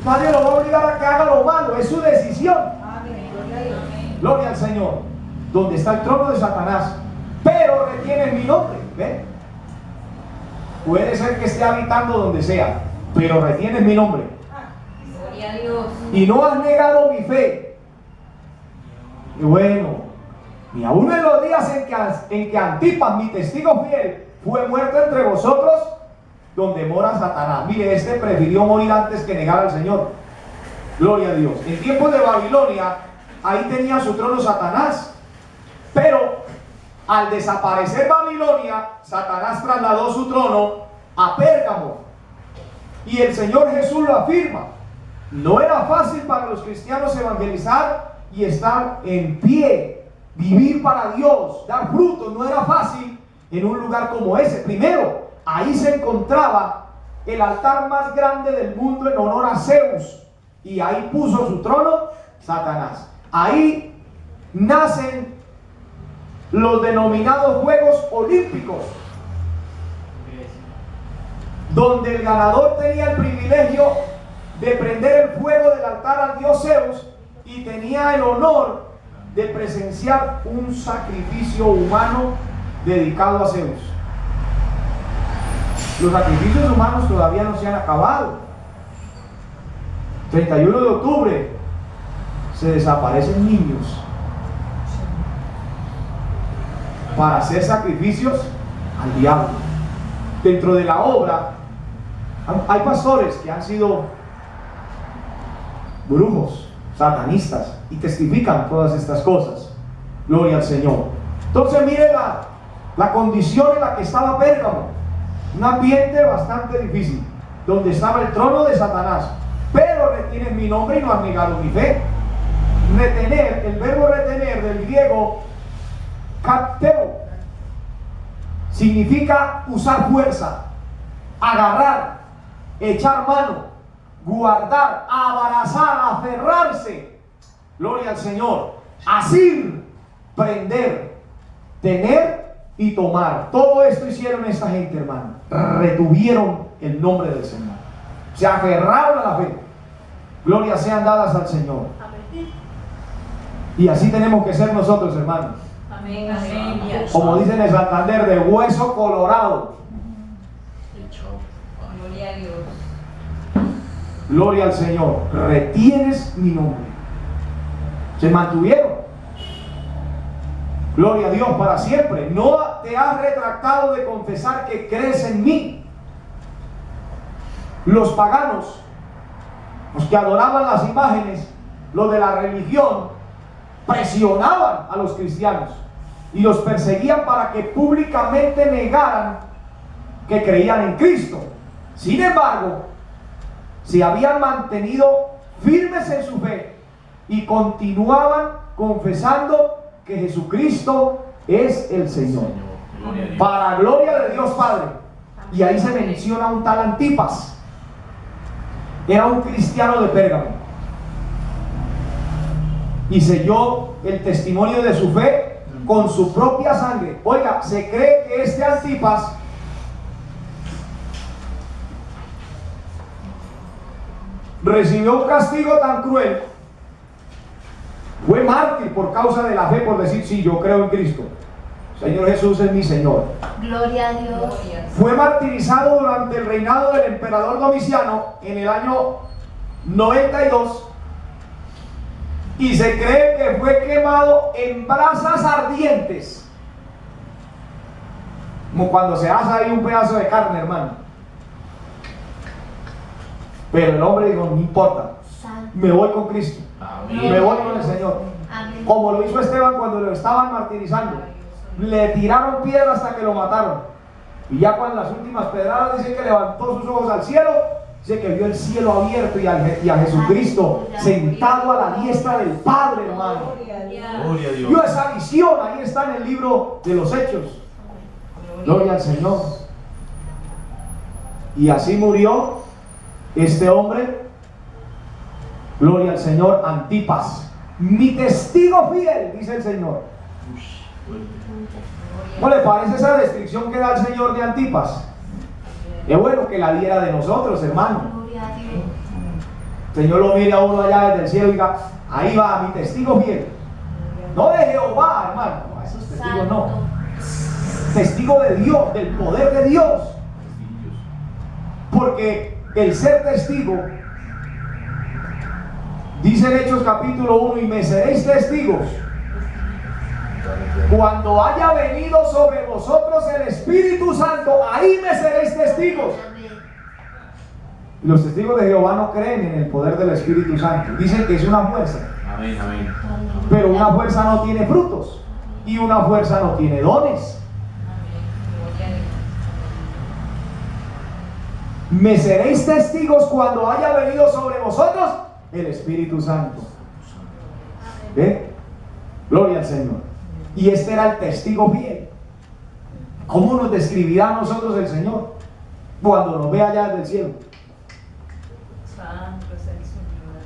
Nadie lo va a obligar a que haga lo malo, es su decisión. Gloria al Señor. Donde está el trono de Satanás, pero retiene mi nombre. ¿Ve? Puede ser que esté habitando donde sea, pero retiene mi nombre. Y no has negado mi fe. Y bueno, ni aún en los días en que Antipas, mi testigo fiel, fue muerto entre vosotros, donde mora Satanás. Mire, este prefirió morir antes que negar al Señor. Gloria a Dios. En tiempos de Babilonia, ahí tenía su trono Satanás. Pero al desaparecer Babilonia, Satanás trasladó su trono a Pérgamo. Y el Señor Jesús lo afirma. No era fácil para los cristianos evangelizar y estar en pie, vivir para Dios, dar frutos. No era fácil en un lugar como ese. Primero, ahí se encontraba el altar más grande del mundo en honor a Zeus. Y ahí puso su trono Satanás. Ahí nacen los denominados Juegos Olímpicos, donde el ganador tenía el privilegio de prender el fuego del altar al dios Zeus y tenía el honor de presenciar un sacrificio humano dedicado a Zeus. Los sacrificios humanos todavía no se han acabado. 31 de octubre se desaparecen niños para hacer sacrificios al diablo. Dentro de la obra hay pastores que han sido brujos, satanistas, y testifican todas estas cosas. Gloria al Señor. Entonces mire la condición en la que estaba Pérgamo. Un ambiente bastante difícil, donde estaba el trono de Satanás. Pero retienes mi nombre y no has negado mi fe. Retener, el verbo retener del griego kapteo, significa usar fuerza, agarrar, echar mano, guardar, abrazar, aferrarse. Gloria al Señor. Asir, prender, tener y tomar. Todo esto hicieron esta gente, hermano. Retuvieron el nombre del Señor. Se aferraron a la fe. Gloria sean dadas al Señor. Amén. Y así tenemos que ser nosotros, hermanos. Amén, amén. Como dicen en Santander, de hueso colorado. Gloria a Dios. Gloria al Señor. Retienes mi nombre. Se mantuvieron. Gloria a Dios para siempre. No te has retractado de confesar que crees en mí. Los paganos, los que adoraban las imágenes, los de la religión, presionaban a los cristianos. y los perseguían para que públicamente negaran que creían en Cristo. Sin embargo, se habían mantenido firmes en su fe y continuaban confesando que Jesucristo es el Señor, Gloria a Dios. para gloria de Dios Padre. Y ahí se menciona un tal Antipas. Era un cristiano de Pérgamo y selló el testimonio de su fe con su propia sangre. Oiga, se cree que este Antipas recibió un castigo tan cruel, fue mártir por causa de la fe, por decir, sí, yo creo en Cristo, Señor Jesús es mi Señor. Gloria a Dios. Fue martirizado durante el reinado del emperador Domiciano en el año 92 y se cree que fue quemado en brasas ardientes, como cuando se asa ahí un pedazo de carne, hermano. Pero el hombre dijo, no importa, me voy con Cristo, Amén. me voy con el Señor, Amén. como lo hizo Esteban cuando lo estaban martirizando. Le tiraron piedra hasta que lo mataron, y ya cuando las últimas pedradas dice que levantó sus ojos al cielo, dice que vio el cielo abierto y a Jesucristo sentado a la diestra del Padre, hermano. Gloria a Vio Dios. esa visión, ahí está en el libro de los Hechos. Gloria al Señor. Y así murió este hombre, gloria al Señor, Antipas, mi testigo fiel, dice el Señor. ¿Cómo le parece esa descripción que da el Señor de Antipas? Es bueno que la diera de nosotros, hermano. Gloria a Dios. El Señor lo mire a uno allá desde el cielo y diga, ahí va mi testigo fiel. No de Jehová, hermano, no, esos testigos no. Testigo de Dios, del poder de Dios. Porque el ser testigo, dice en Hechos capítulo 1, y me seréis testigos cuando haya venido sobre vosotros el Espíritu Santo, ahí me seréis testigos. Y los testigos de Jehová no creen en el poder del Espíritu Santo, dicen que es una fuerza, Amén, amén. pero una fuerza no tiene frutos y una fuerza no tiene dones. Me seréis testigos cuando haya venido sobre vosotros el Espíritu Santo. ¿Ve? Gloria al Señor. Y este era el testigo fiel. ¿Cómo nos describirá a nosotros el Señor cuando nos vea allá desde el cielo?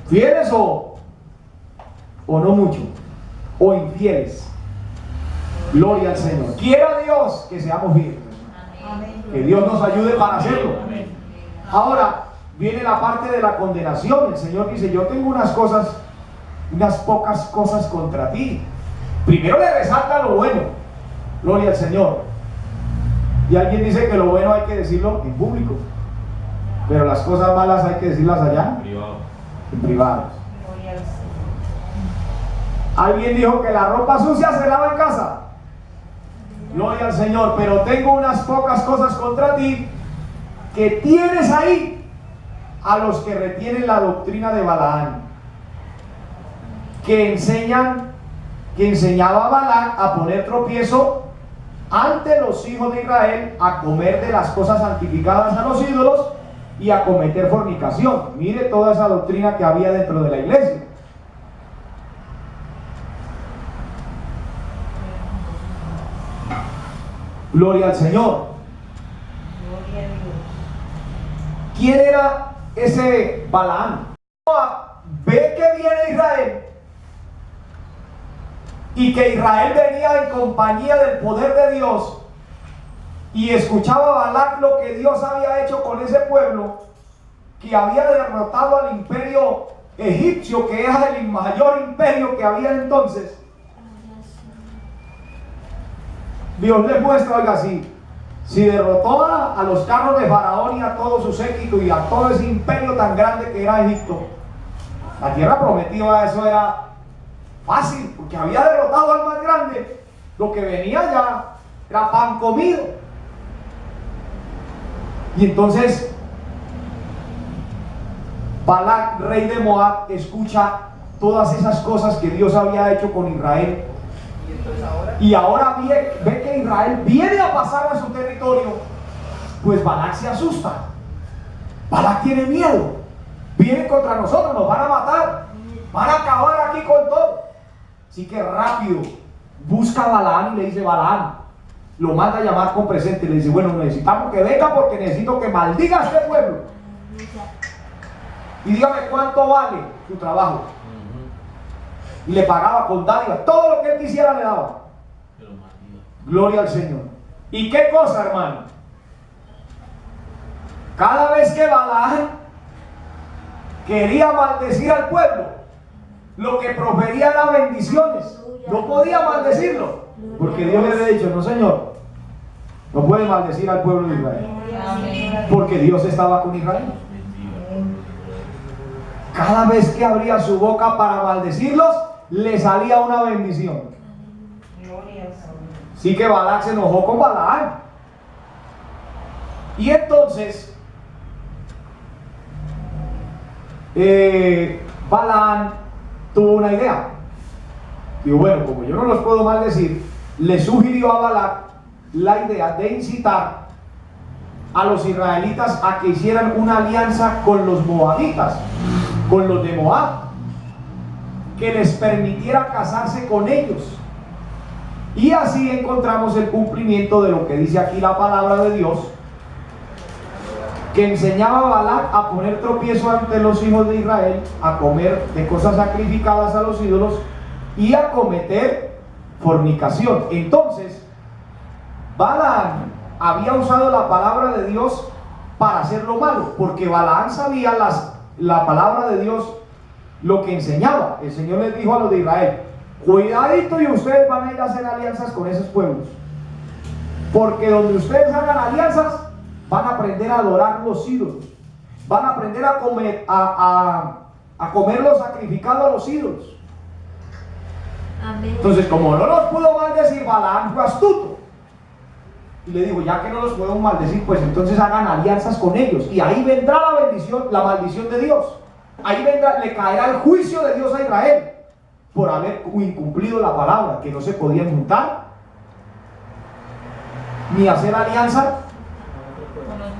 ¿Fieles o no mucho? ¿O infieles? Gloria al Señor. Quiera Dios que seamos fieles. Que Dios nos ayude para hacerlo. Amén. Ahora viene la parte de la condenación. El Señor dice, yo tengo unas pocas cosas contra ti. Primero le resalta lo bueno. Gloria al Señor. Y alguien dice que lo bueno hay que decirlo en público, pero las cosas malas hay que decirlas allá, Privado. en privado. Alguien dijo que la ropa sucia se lava en casa. Gloria al Señor. Pero tengo unas pocas cosas contra ti, que tienes ahí a los que retienen la doctrina de Balaán, que enseñaba a Balac a poner tropiezo ante los hijos de Israel, a comer de las cosas santificadas a los ídolos y a cometer fornicación. Mire toda esa doctrina que había dentro de la iglesia. Gloria al Señor. ¿Quién era ese Balaam? Ve que viene Israel y que Israel venía en compañía del poder de Dios, y escuchaba a Balac lo que Dios había hecho con ese pueblo, que había derrotado al imperio egipcio, que era el mayor imperio que había entonces. Dios le muestra, oiga, si derrotó a los carros de Faraón y a todo su séquito y a todo ese imperio tan grande que era Egipto, la tierra prometida, eso era fácil, porque había derrotado al más grande. Lo que venía ya era pan comido. Y entonces Balac, rey de Moab, escucha todas esas cosas que Dios había hecho con Israel, Y ahora ve que Israel viene a pasar a su territorio, pues Balac se asusta. Balac tiene miedo. Vienen contra nosotros, nos van a matar, van a acabar aquí con todo. Así que rápido busca a Balaam y le dice: Balaam, lo manda a llamar con presente. Le dice: bueno, necesitamos que venga porque necesito que maldiga a este pueblo. Y dígame cuánto vale su trabajo. Y le pagaba con dádiva, todo lo que él quisiera le daba. Gloria al Señor. ¿Y qué cosa, hermano? Cada vez que Balaam quería maldecir al pueblo, lo que profería era bendiciones. No podía maldecirlo, porque Dios le había dicho: no, Señor, no puede maldecir al pueblo de Israel, porque Dios estaba con Israel. Cada vez que abría su boca para maldecirlos, le salía una bendición. Así que Balac se enojó con Balaam. Y entonces Balaam tuvo una idea. Digo: bueno, como yo no los puedo maldecir, le sugirió a Balac la idea de incitar a los israelitas a que hicieran una alianza con los moabitas, con los de Moab, que les permitiera casarse con ellos. Y así encontramos el cumplimiento de lo que dice aquí la palabra de Dios, que enseñaba a Balac a poner tropiezo ante los hijos de Israel, a comer de cosas sacrificadas a los ídolos y a cometer fornicación. Entonces, Balaam había usado la palabra de Dios para hacer lo malo, porque Balaam sabía la palabra de Dios, lo que enseñaba. El Señor les dijo a los de Israel: cuidadito, y ustedes van a ir a hacer alianzas con esos pueblos, porque donde ustedes hagan alianzas van a aprender a adorar los ídolos, van a aprender a comer lo sacrificado a los ídolos. Amén. Entonces, como no los pudo maldecir, Balaam fue astuto y le dijo: ya que no los puedo maldecir, pues entonces hagan alianzas con ellos, y ahí vendrá la bendición, la maldición de Dios. Ahí vendrá, le caerá el juicio de Dios a Israel por haber incumplido la palabra, que no se podían juntar ni hacer alianza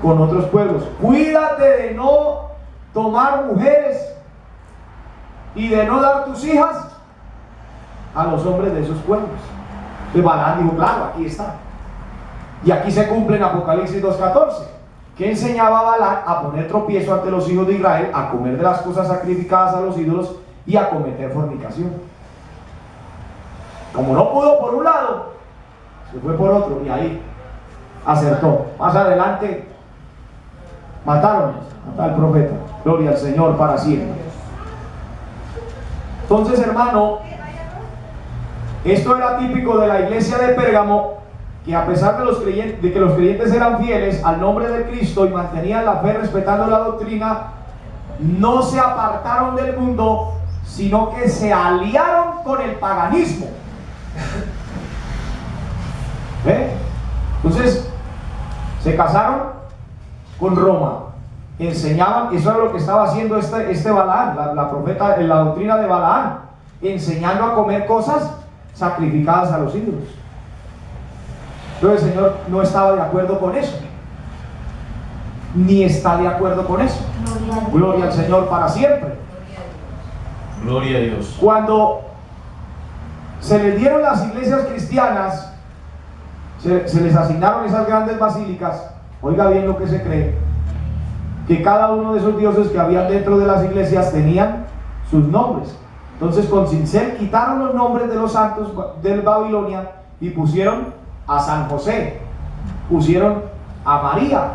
con otros pueblos. Cuídate de no tomar mujeres y de no dar tus hijas a los hombres de esos pueblos. Entonces Balaam dijo: claro, aquí está. Y aquí se cumple en Apocalipsis 2:14, que enseñaba a Balaam a poner tropiezo ante los hijos de Israel, a comer de las cosas sacrificadas a los ídolos y a cometer fornicación. Como no pudo por un lado, se fue por otro, y ahí acertó. Más adelante mataron a tal profeta. Gloria al Señor para siempre. Entonces, hermano, esto era típico de la iglesia de Pérgamo, que a pesar de que los creyentes eran fieles al nombre de Cristo y mantenían la fe respetando la doctrina, no se apartaron del mundo, sino que se aliaron con el paganismo. ¿Ve? Entonces se casaron con Roma, enseñaban, eso era lo que estaba haciendo este Balaam, la doctrina de Balaam, enseñando a comer cosas sacrificadas a los ídolos. Entonces el Señor no estaba de acuerdo con eso, ni está de acuerdo con eso. Gloria al Señor para siempre. Gloria a Dios. Cuando se les dieron las iglesias cristianas, se les asignaron esas grandes basílicas. Oiga bien lo que se cree, que cada uno de esos dioses que habían dentro de las iglesias tenían sus nombres. Entonces con cincel quitaron los nombres de los santos de Babilonia y pusieron a San José, pusieron a María,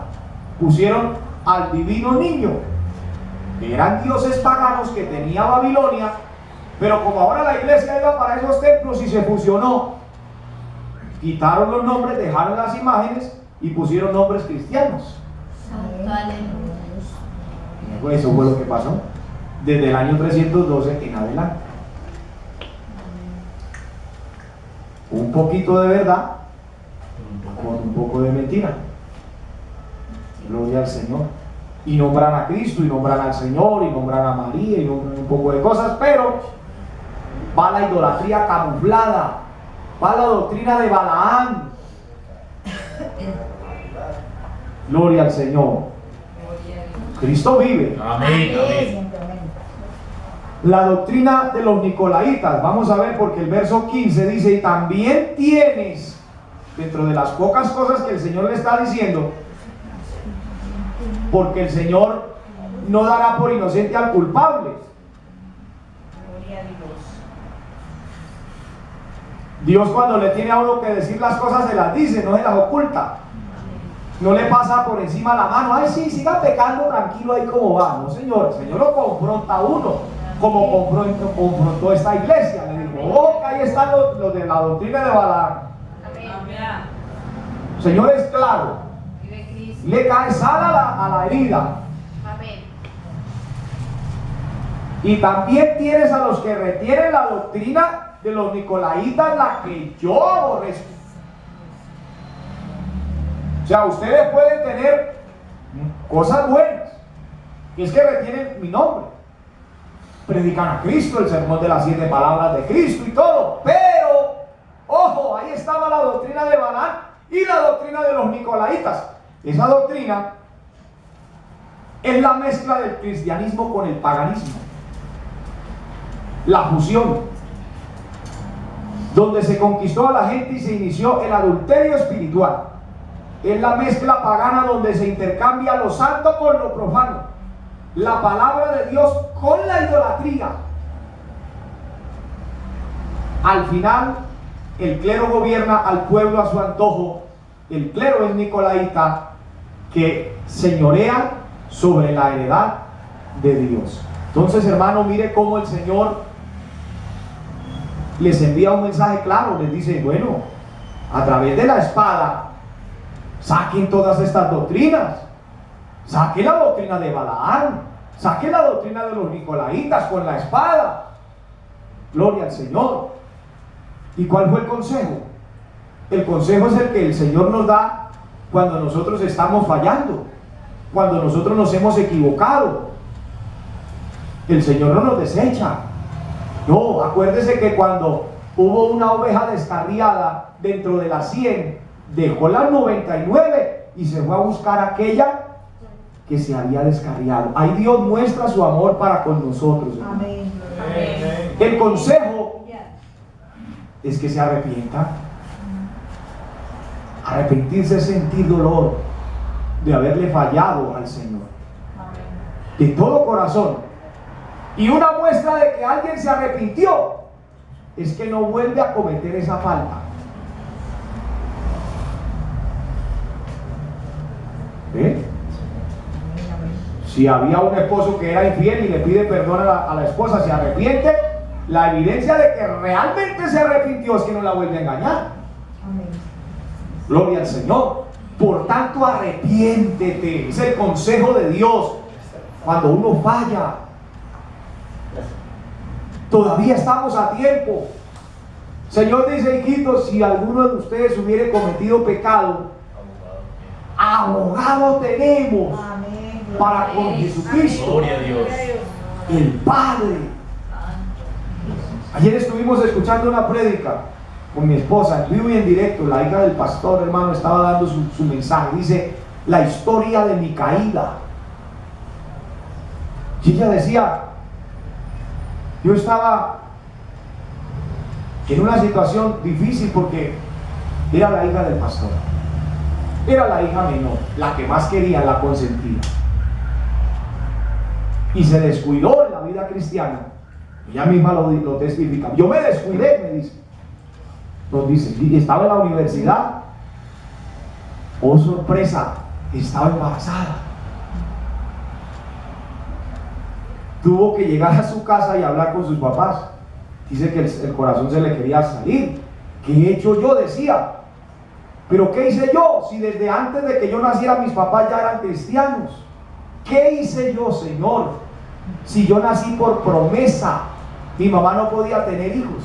pusieron al divino niño, que eran dioses paganos que tenía Babilonia. Pero como ahora la iglesia iba para esos templos y se fusionó, quitaron los nombres, dejaron las imágenes y pusieron nombres cristianos. Pues eso fue lo que pasó desde el año 312 en adelante. Un poquito de verdad con un poco de mentira. Gloria al Señor. Y nombran a Cristo, y nombran al Señor, y nombran a María, y nombran un poco de cosas, pero va la idolatría camuflada, va la doctrina de Balaam. Gloria al Señor. Cristo vive. Amén. Amén. Siempre amén. La doctrina de los Nicolaitas, vamos a ver, porque el verso 15 dice: y también tienes, dentro de las pocas cosas que el Señor le está diciendo, porque el Señor no dará por inocente al culpable. Gloria a Dios. Dios, cuando le tiene a uno que decir las cosas, se las dice, no se las oculta. No le pasa por encima la mano: ay, sí, siga pecando tranquilo ahí como va. No, Señor, el Señor lo confronta a uno, como confrontó esta iglesia. Le dijo: oh, que ahí están los de la doctrina de Balaam. Amén. El Señor es claro, Vive Cristo. le cae sal a la herida. Amén. Y también tienes a los que retienen la doctrina de los Nicolaitas, la que yo aborrezco. O sea, ustedes pueden tener cosas buenas, y es que retienen mi nombre, predican a Cristo, el sermón de las 7 palabras de Cristo y todo, pero ojo, ahí estaba la doctrina de Balaam y la doctrina de los Nicolaitas. Esa doctrina es la mezcla del cristianismo con el paganismo, la fusión, donde se conquistó a la gente y se inició el adulterio espiritual. Es la mezcla pagana donde se intercambia lo santo con lo profano, la palabra de Dios con la idolatría. Al final, el clero gobierna al pueblo a su antojo. El clero es nicolaita, que señorea sobre la heredad de Dios. Entonces, hermano, mire cómo el Señor les envía un mensaje claro. Les dice: bueno, a través de la espada, saquen todas estas doctrinas. Saquen la doctrina de Balaam, saquen la doctrina de los Nicolaitas con la espada. Gloria al Señor. ¿Y cuál fue el consejo? El consejo es el que el Señor nos da cuando nosotros estamos fallando, cuando nosotros nos hemos equivocado. El Señor no nos desecha. No, acuérdese que cuando hubo una oveja descarriada dentro de las 100, dejó las 99 y se fue a buscar aquella que se había descarriado. Ahí Dios muestra su amor para con nosotros. Amén. Amén. El consejo es que se arrepienta. Arrepentirse es sentir dolor de haberle fallado al Señor, de todo corazón. Y una muestra de que alguien se arrepintió es que no vuelve a cometer esa falta. ¿Ve? Si había un esposo que era infiel y le pide perdón a la esposa, se arrepiente, la evidencia de que realmente se arrepintió es que no la vuelve a engañar. Amén. Gloria al Señor. Por tanto, arrepiéntete. Es el consejo de Dios. Cuando uno falla, todavía estamos a tiempo. Señor dice: hijitos, si alguno de ustedes hubiere cometido pecado, abogado tenemos Amén. para con Jesucristo, Gloria a Dios. el Padre. Ayer estuvimos escuchando una prédica con mi esposa, en vivo y en directo. La hija del pastor, hermano, estaba dando su mensaje. Dice: la historia de mi caída. Y ella decía: yo estaba en una situación difícil porque era la hija del pastor, era la hija menor, la que más quería, la consentida, y se descuidó en la vida cristiana. Ella misma lo testifica. Yo me descuidé, me dice. Nos dice, y estaba en la universidad. Oh, sorpresa, estaba embarazada. Tuvo que llegar a su casa y hablar con sus papás. Dice que el corazón se le quería salir. ¿Qué he hecho yo?, decía. Pero ¿qué hice yo? Si desde antes de que yo naciera mis papás ya eran cristianos. ¿Qué hice yo, Señor? Si yo nací por promesa, mi mamá no podía tener hijos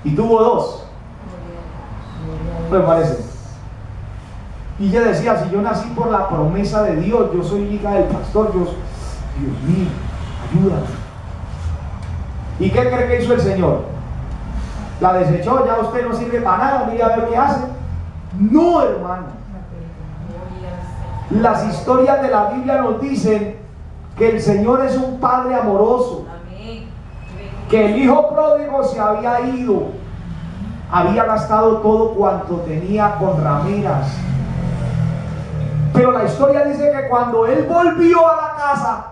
y tuvo 2, me parece. Y ella decía: si yo nací por la promesa de Dios, yo soy hija del pastor, Dios mío, ayúdame. ¿Y qué cree que hizo el Señor? la desechó, ya usted no sirve para nada, mire a ver qué hace. No, hermano. Las historias de la Biblia nos dicen que el Señor es un Padre amoroso, que el hijo pródigo se había ido, había gastado todo cuanto tenía con rameras, pero la historia dice que cuando él volvió a la casa,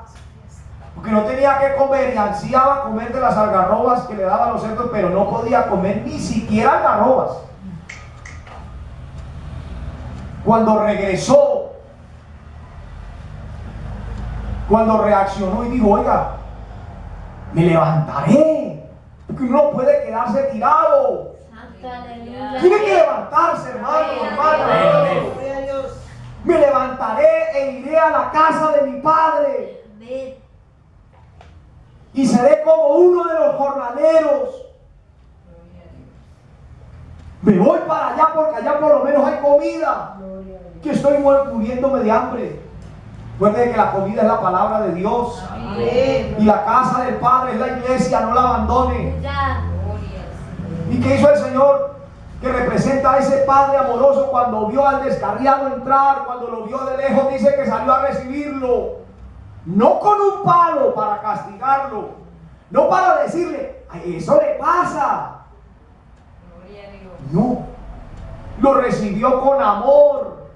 porque no tenía que comer y ansiaba comer de las algarrobas que le daban los cerdos, pero no podía comer ni siquiera algarrobas. Cuando regresó, cuando reaccionó y dijo, oiga, me levantaré, porque uno no puede quedarse tirado. Tiene que levantarse, hermano, hermano. Me levantaré e iré a la casa de mi padre y seré como uno de los jornaleros. Me voy para allá porque allá por lo menos hay comida, que estoy muriéndome de hambre. Recuerden que la comida es la palabra de Dios. Y la casa del Padre es la iglesia, no la abandone. ¿Y qué hizo el Señor? Que representa a ese Padre amoroso cuando vio al descarriado entrar, cuando lo vio de lejos, dice que salió a recibirlo. No con un palo para castigarlo, no para decirle, ay, eso le pasa. No, lo recibió con amor.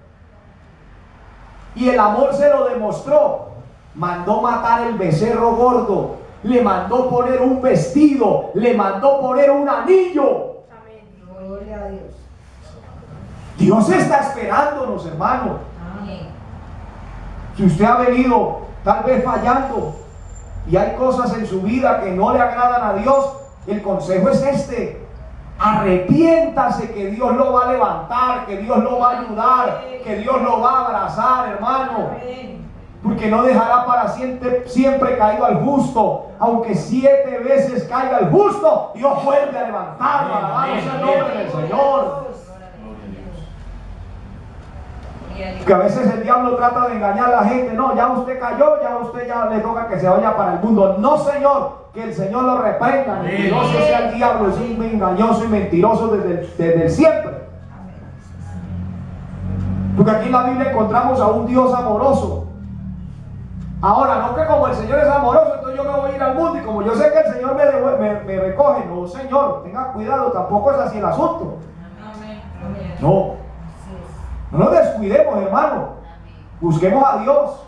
Y el amor se lo demostró. Mandó matar el becerro gordo, le mandó poner un vestido, le mandó poner un anillo. Gloria a Dios. Dios está esperándonos, hermano. Si usted ha venido tal vez fallando y hay cosas en su vida que no le agradan a Dios, el consejo es este: arrepiéntase, que Dios lo va a levantar, que Dios lo va a ayudar, que Dios lo va a abrazar, hermano. Porque no dejará para siempre caído al justo. Aunque 7 veces caiga el justo, Dios vuelve a levantarlo. Alabado sea el nombre del Señor. Que a veces el diablo trata de engañar a la gente. No, ya usted cayó, ya usted ya le toca que se vaya para el mundo. No, Señor, que el Señor lo reprenda. Mentiroso sea el diablo, es un engañoso y mentiroso desde siempre. Porque aquí en la Biblia encontramos a un Dios amoroso. Ahora, no que como el Señor es amoroso, entonces yo me voy a ir al mundo y como yo sé que el Señor me recoge. No, Señor, tenga cuidado, tampoco es así el asunto. No, no nos descuidemos, hermano. Busquemos a Dios.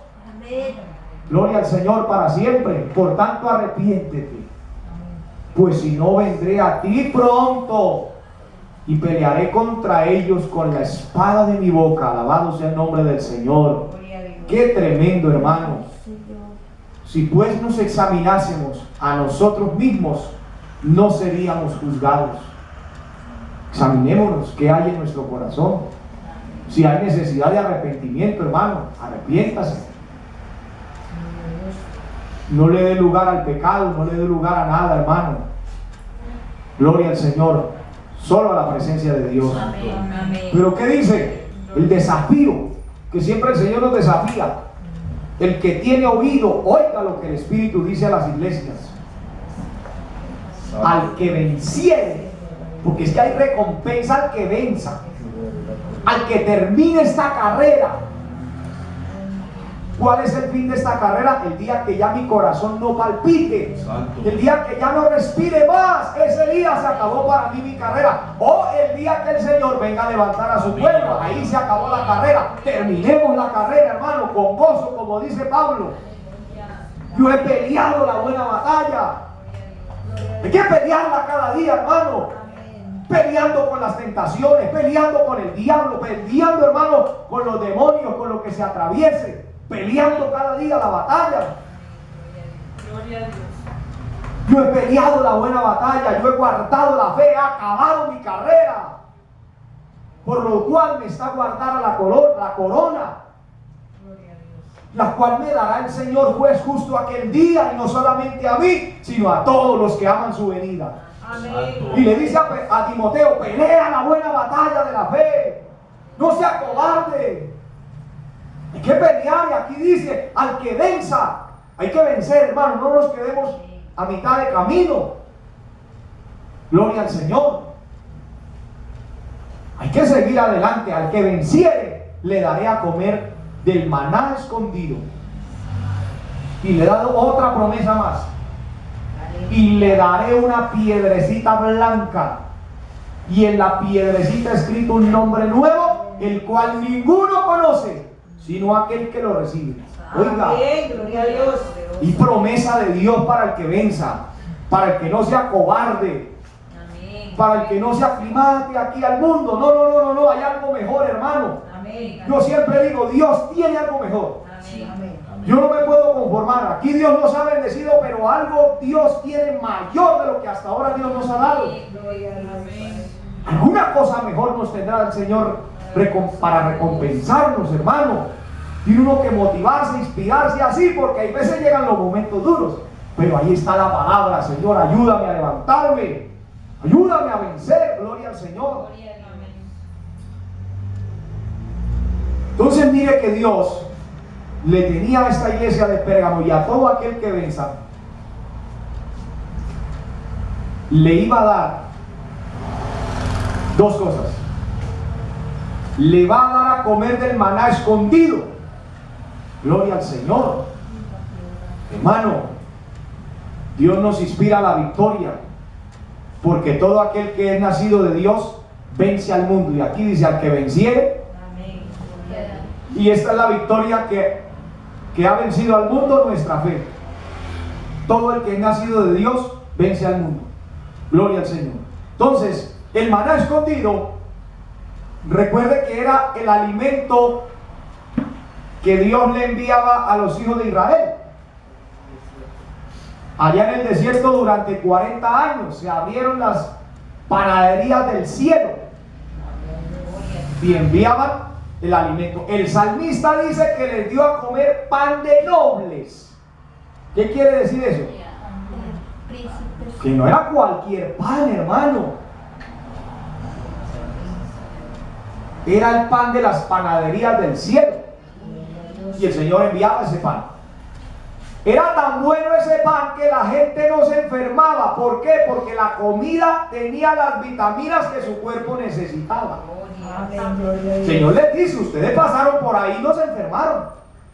Gloria al Señor para siempre. Por tanto, arrepiéntete, pues si no, vendré a ti pronto y pelearé contra ellos con la espada de mi boca. Alabado sea el nombre del Señor. Qué tremendo, hermano. Si pues nos examinásemos a nosotros mismos, no seríamos juzgados. Examinémonos qué hay en nuestro corazón. Si hay necesidad de arrepentimiento, hermano, arrepiéntase. No le dé lugar al pecado, no le dé lugar a nada, hermano. Gloria al Señor. Solo a la presencia de Dios. Pero ¿qué dice? El desafío, que siempre el Señor nos desafía. El que tiene oído, oiga lo que el Espíritu dice a las iglesias. Al que venciere, porque es que hay recompensa al que venza, al que termine esta carrera. ¿Cuál es el fin de esta carrera? El día que ya mi corazón no palpite, el día que ya no respire más, ese día se acabó para mí mi carrera. O el día que el Señor venga a levantar a su pueblo, ahí se acabó la carrera. Terminemos la carrera, hermano, con gozo, como dice Pablo. Yo he peleado la buena batalla. Hay que pelearla cada día, hermano. Peleando con las tentaciones, peleando con el diablo, peleando, hermano, con los demonios, con lo que se atraviese. Peleando cada día la batalla. Gloria a Dios. Yo he peleado la buena batalla, yo he guardado la fe, he acabado mi carrera, por lo cual me está guardada la corona, la cual me dará el Señor juez justo aquel día, y no solamente a mí, sino a todos los que aman su venida. Amén. Y le dice a Timoteo: pelea la buena batalla de la fe, no sea cobarde. Hay que pelear, y aquí dice: al que venza. Hay que vencer, hermano, no nos quedemos a mitad de camino. Gloria al Señor. Hay que seguir adelante. Al que venciere, le daré a comer del maná escondido. Y le he dado otra promesa más. Y le daré una piedrecita blanca, y en la piedrecita escrito un nombre nuevo, el cual ninguno conoce, sino aquel que lo recibe. Oiga, Amén, gloria a Dios. y promesa de Dios para el que venza, para el que no sea cobarde, Amén. para el que no se aclimate aquí al mundo. No, hay algo mejor, hermano. Amén. Yo siempre digo, Dios tiene algo mejor. Amén. Amén. Yo no me puedo conformar. Aquí Dios nos ha bendecido, pero algo Dios tiene mayor de lo que hasta ahora Dios nos ha dado. Gloria a Dios. Amén. Alguna cosa mejor nos tendrá el Señor para recompensarnos, hermano. Tiene uno que motivarse, inspirarse así, porque hay veces llegan los momentos duros. Pero ahí está la palabra: Señor, ayúdame a levantarme, ayúdame a vencer. Gloria al Señor. Gloria a Dios. Entonces mire que Dios le tenía a esta iglesia de Pérgamo y a todo aquel que venza, le iba a dar dos cosas. Le va a dar a comer del maná escondido. Gloria al Señor. Hermano, Dios nos inspira a la victoria, porque todo aquel que es nacido de Dios vence al mundo. Y aquí dice: al que venciere. Amén. Gloria a Dios. Y esta es la victoria que ha vencido al mundo, nuestra fe. Todo el que es nacido de Dios vence al mundo. Gloria al Señor. Entonces, el maná escondido, recuerde que era el alimento que Dios le enviaba a los hijos de Israel. Allá en el desierto durante 40 años se abrieron las panaderías del cielo y enviaban el alimento. El salmista dice que les dio a comer pan de nobles. ¿Qué quiere decir eso? Que no era cualquier pan, hermano. Era el pan de las panaderías del cielo. Y el Señor enviaba ese pan. Era tan bueno ese pan que la gente no se enfermaba. ¿Por qué? Porque la comida tenía las vitaminas que su cuerpo necesitaba. Amén, gloria a El Dios. Señor les dice: ustedes pasaron por ahí y no se enfermaron.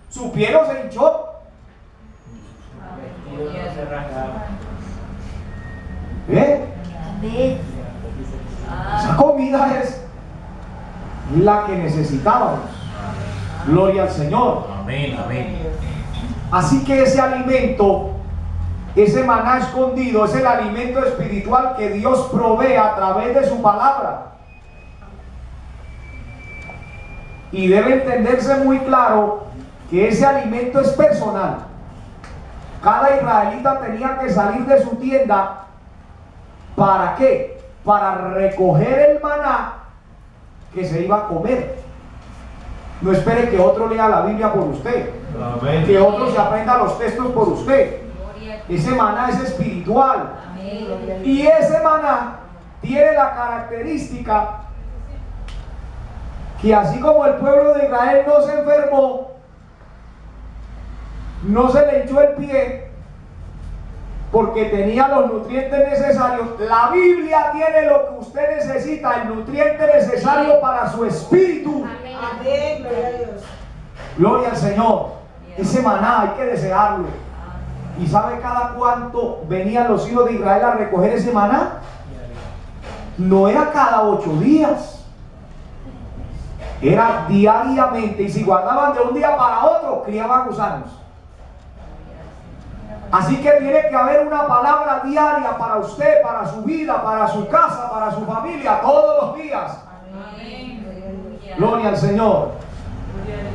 Su piel no se hinchó. ¿Eh? Esa comida es la que necesitábamos. Gloria al Señor. Amén, amén. Así que ese alimento, ese maná escondido, es el alimento espiritual que Dios provee a través de su palabra. Y debe entenderse muy claro que ese alimento es personal. Cada israelita tenía que salir de su tienda. ¿Para qué? Para recoger el maná que se iba a comer. No espere que otro lea la Biblia por usted, Amén. que otro se aprenda los textos por usted. Gloria a Dios. Ese maná es espiritual. Amén. Y ese maná tiene la característica que, así como el pueblo de Israel no se enfermó, no se le hinchó el pie porque tenía los nutrientes necesarios, la Biblia tiene lo que usted necesita, el nutriente necesario para su espíritu. Amén, gloria a Dios. Gloria al Señor. Ese maná hay que desearlo. ¿Y sabe cada cuánto venían los hijos de Israel a recoger ese maná? No era cada 8 días. Era diariamente. Y si guardaban de un día para otro, criaban gusanos. Así que tiene que haber una palabra diaria para usted, para su vida, para su casa, para su familia, todos los días. Amén. Gloria al Señor.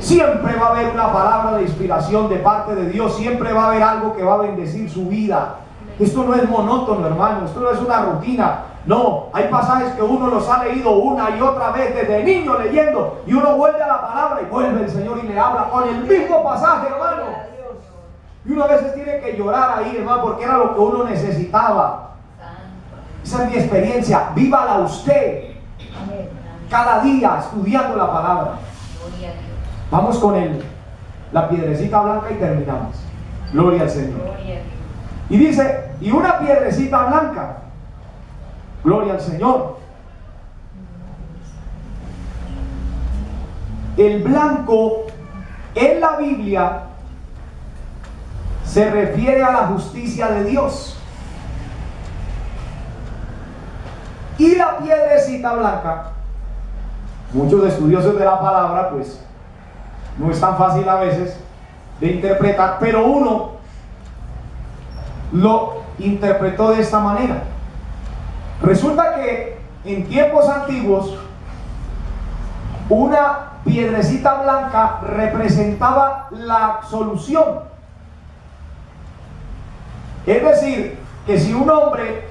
Siempre va a haber una palabra de inspiración de parte de Dios. Siempre va a haber algo que va a bendecir su vida. Esto no es monótono, hermano. Esto no es una rutina. No, hay pasajes que uno los ha leído una y otra vez desde niño leyendo, y uno vuelve a la palabra y vuelve el Señor y le habla con el mismo pasaje, hermano. Y uno a veces tiene que llorar ahí, hermano, porque era lo que uno necesitaba. Esa es mi experiencia. Vívala usted Amén. cada día estudiando la palabra. Gloria a Dios. Vamos con la piedrecita blanca y terminamos. Gloria al Señor. Gloria a Dios. Y dice: y una piedrecita blanca. Gloria al Señor. El blanco en la Biblia se refiere a la justicia de Dios. Y la piedrecita blanca, muchos estudiosos de la palabra, pues no es tan fácil a veces de interpretar, pero uno lo interpretó de esta manera. Resulta que en tiempos antiguos una piedrecita blanca representaba la absolución. Es decir, que si un hombre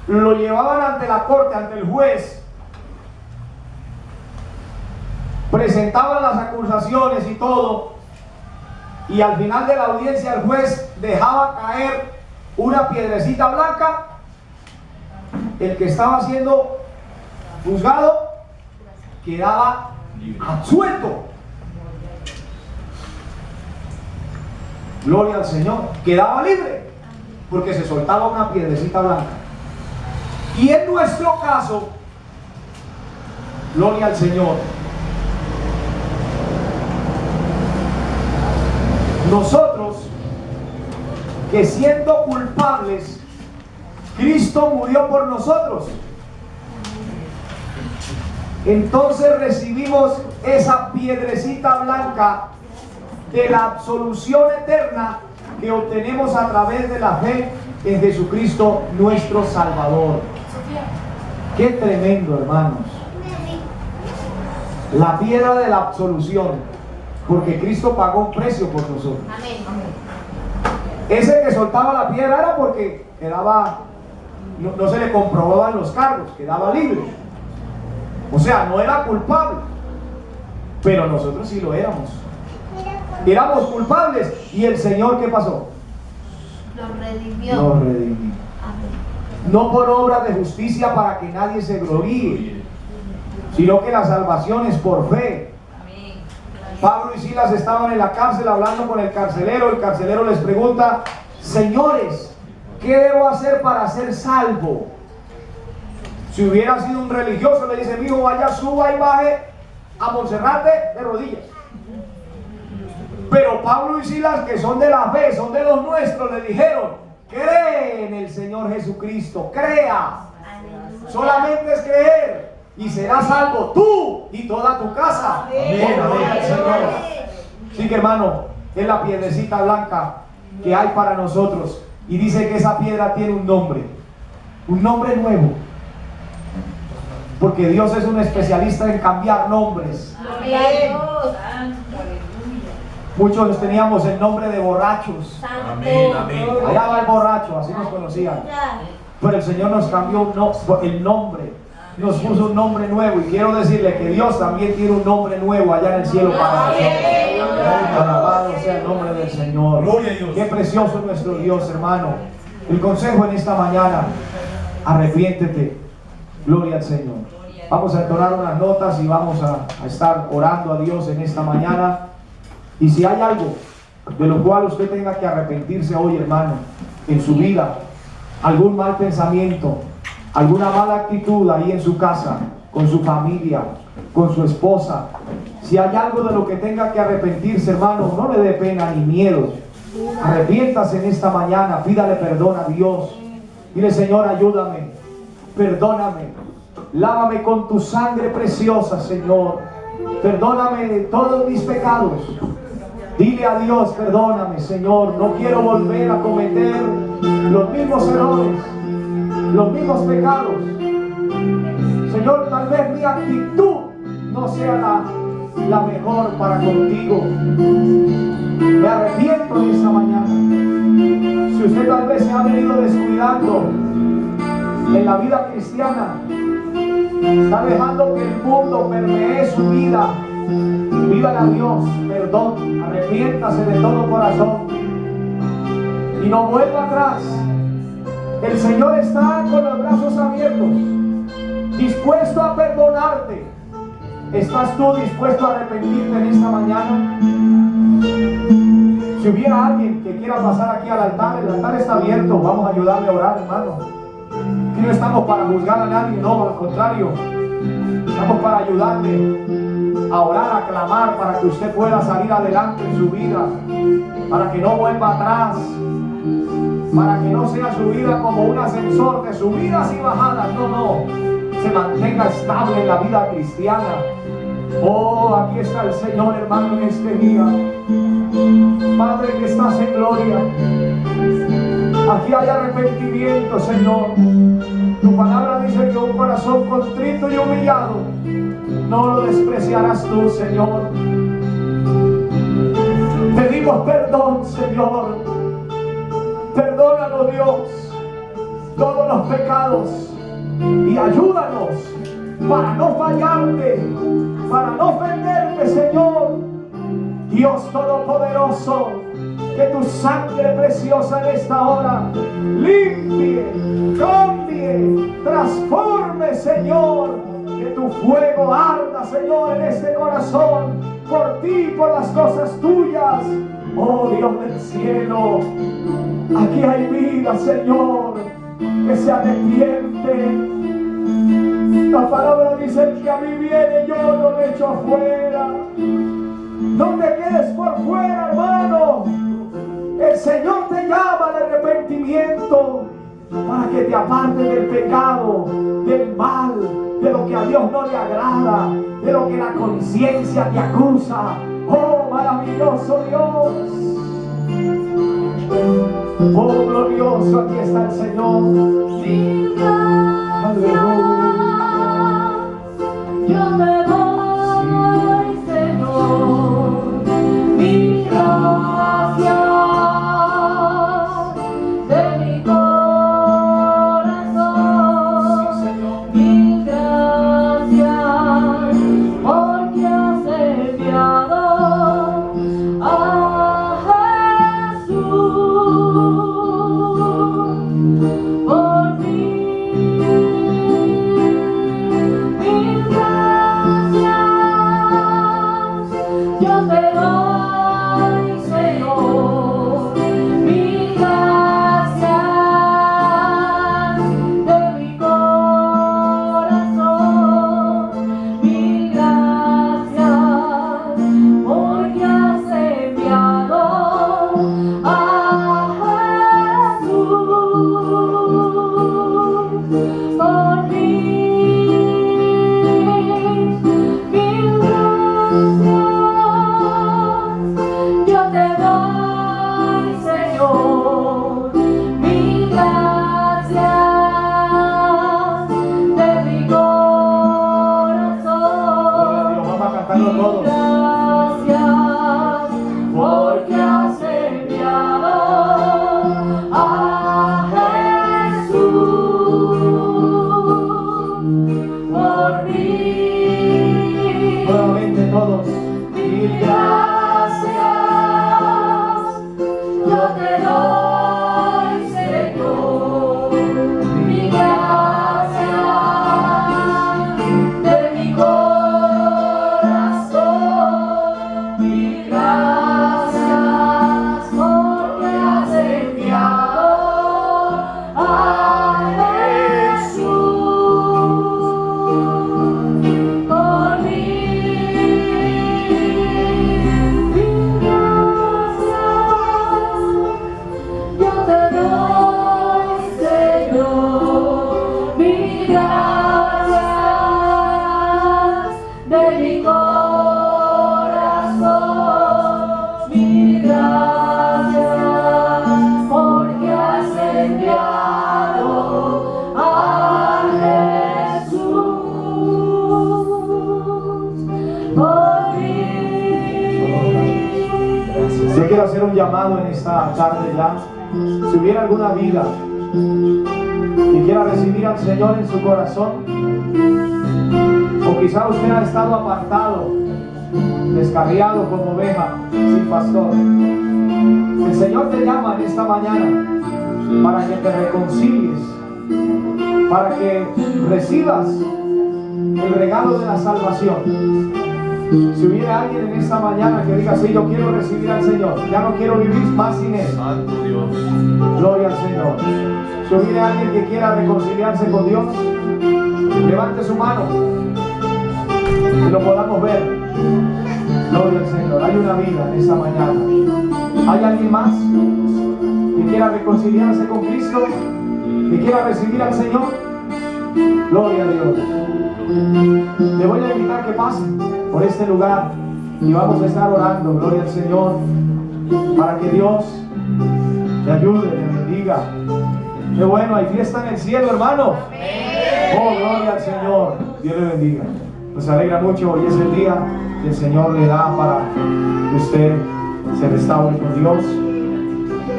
lo llevaban ante la corte, ante el juez, presentaban las acusaciones y todo, y al final de la audiencia el juez dejaba caer una piedrecita blanca, el que estaba siendo juzgado quedaba absuelto. Gloria al Señor, quedaba libre porque se soltaba una piedrecita blanca. Y en nuestro caso, gloria al Señor, nosotros que siendo culpables, Cristo murió por nosotros. Entonces recibimos esa piedrecita blanca de la absolución eterna que obtenemos a través de la fe en Jesucristo nuestro Salvador. Qué tremendo, hermanos. La piedra de la absolución, porque Cristo pagó un precio por nosotros. Ese que soltaba la piedra era porque quedaba, no se le comprobaban los cargos, quedaba libre. O sea, no era culpable, pero nosotros sí lo éramos. Éramos culpables. ¿Y el Señor qué pasó? Lo redimió. Lo redimió. No por obra de justicia para que nadie se gloríe, sino que la salvación es por fe. Pablo y Silas estaban en la cárcel hablando con el carcelero les pregunta: señores, ¿qué debo hacer para ser salvo? Si hubiera sido un religioso, le dice: mijo, vaya, suba y baje a Monserrate de rodillas. Pero Pablo y Silas, que son de la fe, son de los nuestros, le dijeron: cree en el Señor Jesucristo, crea. Solamente es creer y serás salvo tú y toda tu casa. Amén. Amén, Señor. Sí, que hermano, es la piedrecita blanca que hay para nosotros. Y dice que esa piedra tiene un nombre nuevo. Porque Dios es un especialista en cambiar nombres. Amén. Muchos teníamos el nombre de borrachos. Amén, amén. Allá va el borracho, así nos conocían. Pero el Señor nos cambió el nombre, nos puso un nombre nuevo. Y quiero decirle que Dios también tiene un nombre nuevo allá en el cielo para nosotros. Alabado sea el nombre del Señor. Gloria a Dios. Qué precioso es nuestro Dios, hermano. El consejo en esta mañana: arrepiéntete. Gloria al Señor. Vamos a entonar unas notas y vamos a estar orando a Dios en esta mañana. Y si hay algo de lo cual usted tenga que arrepentirse hoy, hermano, en su vida, algún mal pensamiento, alguna mala actitud ahí en su casa, con su familia, con su esposa, si hay algo de lo que tenga que arrepentirse, hermano, no le dé pena ni miedo. Arrepiéntase en esta mañana, pídale perdón a Dios. Dile: Señor, ayúdame, perdóname, lávame con tu sangre preciosa, Señor. Perdóname de todos mis pecados. Dile a Dios: perdóname, Señor, no quiero volver a cometer los mismos errores, los mismos pecados. Señor, tal vez mi actitud no sea la mejor para contigo. Me arrepiento en esta mañana. Si usted tal vez se ha venido descuidando en la vida cristiana, está dejando que el mundo permee su vida, pídale a Dios perdón, arrepiéntase de todo corazón y no vuelva atrás. El Señor está con los brazos abiertos, dispuesto a perdonarte. ¿Estás tú dispuesto a arrepentirte en esta mañana? Si hubiera alguien que quiera pasar aquí al altar, el altar está abierto, vamos a ayudarle a orar, hermano. Aquí no estamos para juzgar a nadie, no, al contrario. Estamos para ayudarle a orar, a clamar para que usted pueda salir adelante en su vida, para que no vuelva atrás, para que no sea su vida como un ascensor de subidas y bajadas. No, no, se mantenga estable en la vida cristiana. Oh, aquí está el Señor, hermano, en este día. Padre que estás en gloria, aquí hay arrepentimiento, Señor. Tu palabra dice que un corazón contrito y humillado no lo despreciarás tú, Señor. Pedimos perdón, Señor. Perdónanos, Dios, todos los pecados y ayúdanos para no fallarte, para no ofenderte, Señor. Dios Todopoderoso, que tu sangre preciosa en esta hora limpie, cambie, transforme, Señor. Que tu fuego arda, Señor, en este corazón, por ti, por las cosas tuyas. Oh Dios del cielo, aquí hay vida, Señor, que se arrepiente. La palabra dice que a mí viene, yo no le echo afuera. No te quedes por fuera, hermano. El Señor te llama al arrepentimiento para que te apartes del pecado, del mal, de lo que a Dios no le agrada, de lo que la conciencia te acusa. Oh, maravilloso Dios. Oh, glorioso, aquí está el Señor. Aleluya. Yo te doy, Señor, mil gracias de mi corazón, mil gracias porque has enviado a Jesús por mí. Yo te doy, Señor, mil gracias de mi corazón, mil gracias porque has enviado a Jesús por mí. Mil gracias. Yo te doy, Señor, mil gracias de mi corazón. Vamos a cantarlo Mil todos. gracias porque has enviado a Jesús por mí. Nuevamente todos. Mil gracias, yo te doy, Señor, mil gracias de mi corazón, mil gracias porque has enviado a Jesús por mí. Yo te doy, Señor, mil gracias de mi corazón, mil gracias porque has enviado a Jesús por mí. Yo quiero hacer un llamado en esta tarde ya. Si hubiera alguna vida que quiera recibir al Señor en su corazón, o quizá usted ha estado apartado, descarriado como oveja sin pastor, el Señor te llama en esta mañana para que te reconcilies, para que recibas el regalo de la salvación. Si hubiera alguien en esta mañana que diga, sí, yo quiero recibir al Señor, ya no quiero vivir más sin Él. Santo Dios. Gloria al Señor. Si hubiera alguien que quiera reconciliarse con Dios, levante su mano, que lo podamos ver. Gloria al Señor. Hay una vida en esta mañana. ¿Hay alguien más que quiera reconciliarse con Cristo? ¿Que quiera recibir al Señor? Gloria a Dios. Le voy a invitar que pase por este lugar y vamos a estar orando, gloria al Señor, para que Dios le ayude, le bendiga. Qué bueno, hay fiesta en el cielo, hermano. Oh, gloria al Señor. Dios le bendiga. Nos alegra mucho, hoy es el día que el Señor le da para que usted se restaure con Dios.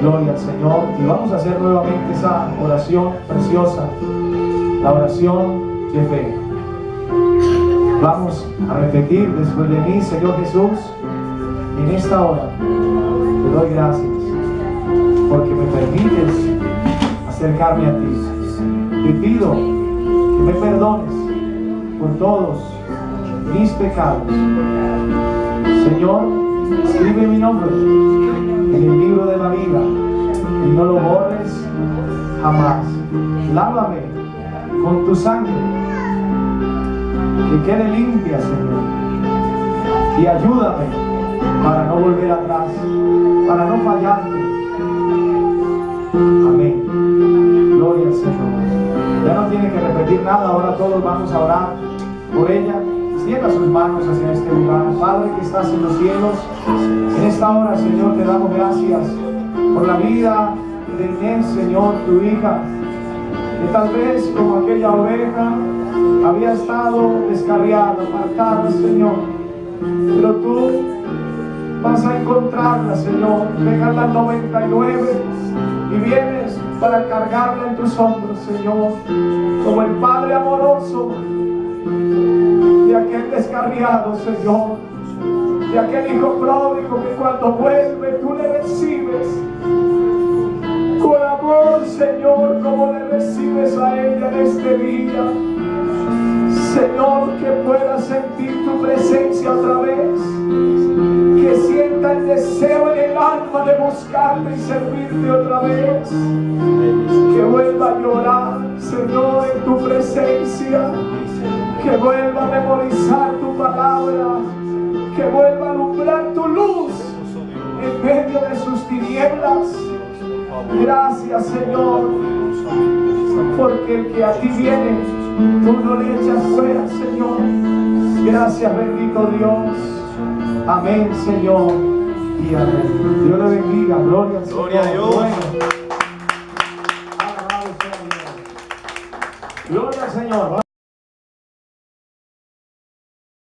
Gloria al Señor. Y vamos a hacer nuevamente esa oración preciosa, la oración de fe. Vamos a repetir después de mí: Señor Jesús, en esta hora te doy gracias porque me permites acercarme a ti. Te pido que me perdones por todos mis pecados. Señor, escribe mi nombre en el libro de la vida y no lo borres jamás. Lávame con tu sangre, que quede limpia, Señor, y ayúdame para no volver atrás, para no fallarte. Amén. Gloria al Señor. Ya no tiene que repetir nada, ahora todos vamos a orar por ella. Extienda sus manos hacia este lugar. Padre que estás en los cielos, en esta hora, Señor, te damos gracias por la vida de Inés, Señor, tu hija, que tal vez como aquella oveja había estado descarriada, apartada, Señor, pero tú vas a encontrarla, Señor. Dejas las 99 y vienes para cargarla en tus hombros, Señor, como el Padre amoroso de aquel descarriado, Señor, de aquel hijo pródigo que cuando vuelve tú le recibes con amor, Señor, como le recibes a ella en este día. Señor, que pueda sentir tu presencia otra vez, que sienta el deseo en el alma de buscarte y servirte otra vez, que vuelva a llorar, Señor, en tu presencia, que vuelva a memorizar tu palabra, que vuelva a alumbrar tu luz en medio de sus tinieblas. Gracias, Señor, porque el que a ti viene, tú no le echas fuera, Señor. Gracias, bendito Dios. Amén, Señor, y amén. Dios le bendiga. Gloria al Señor. Gloria a Dios. Bueno. Alabado sea Dios. Gloria al Señor.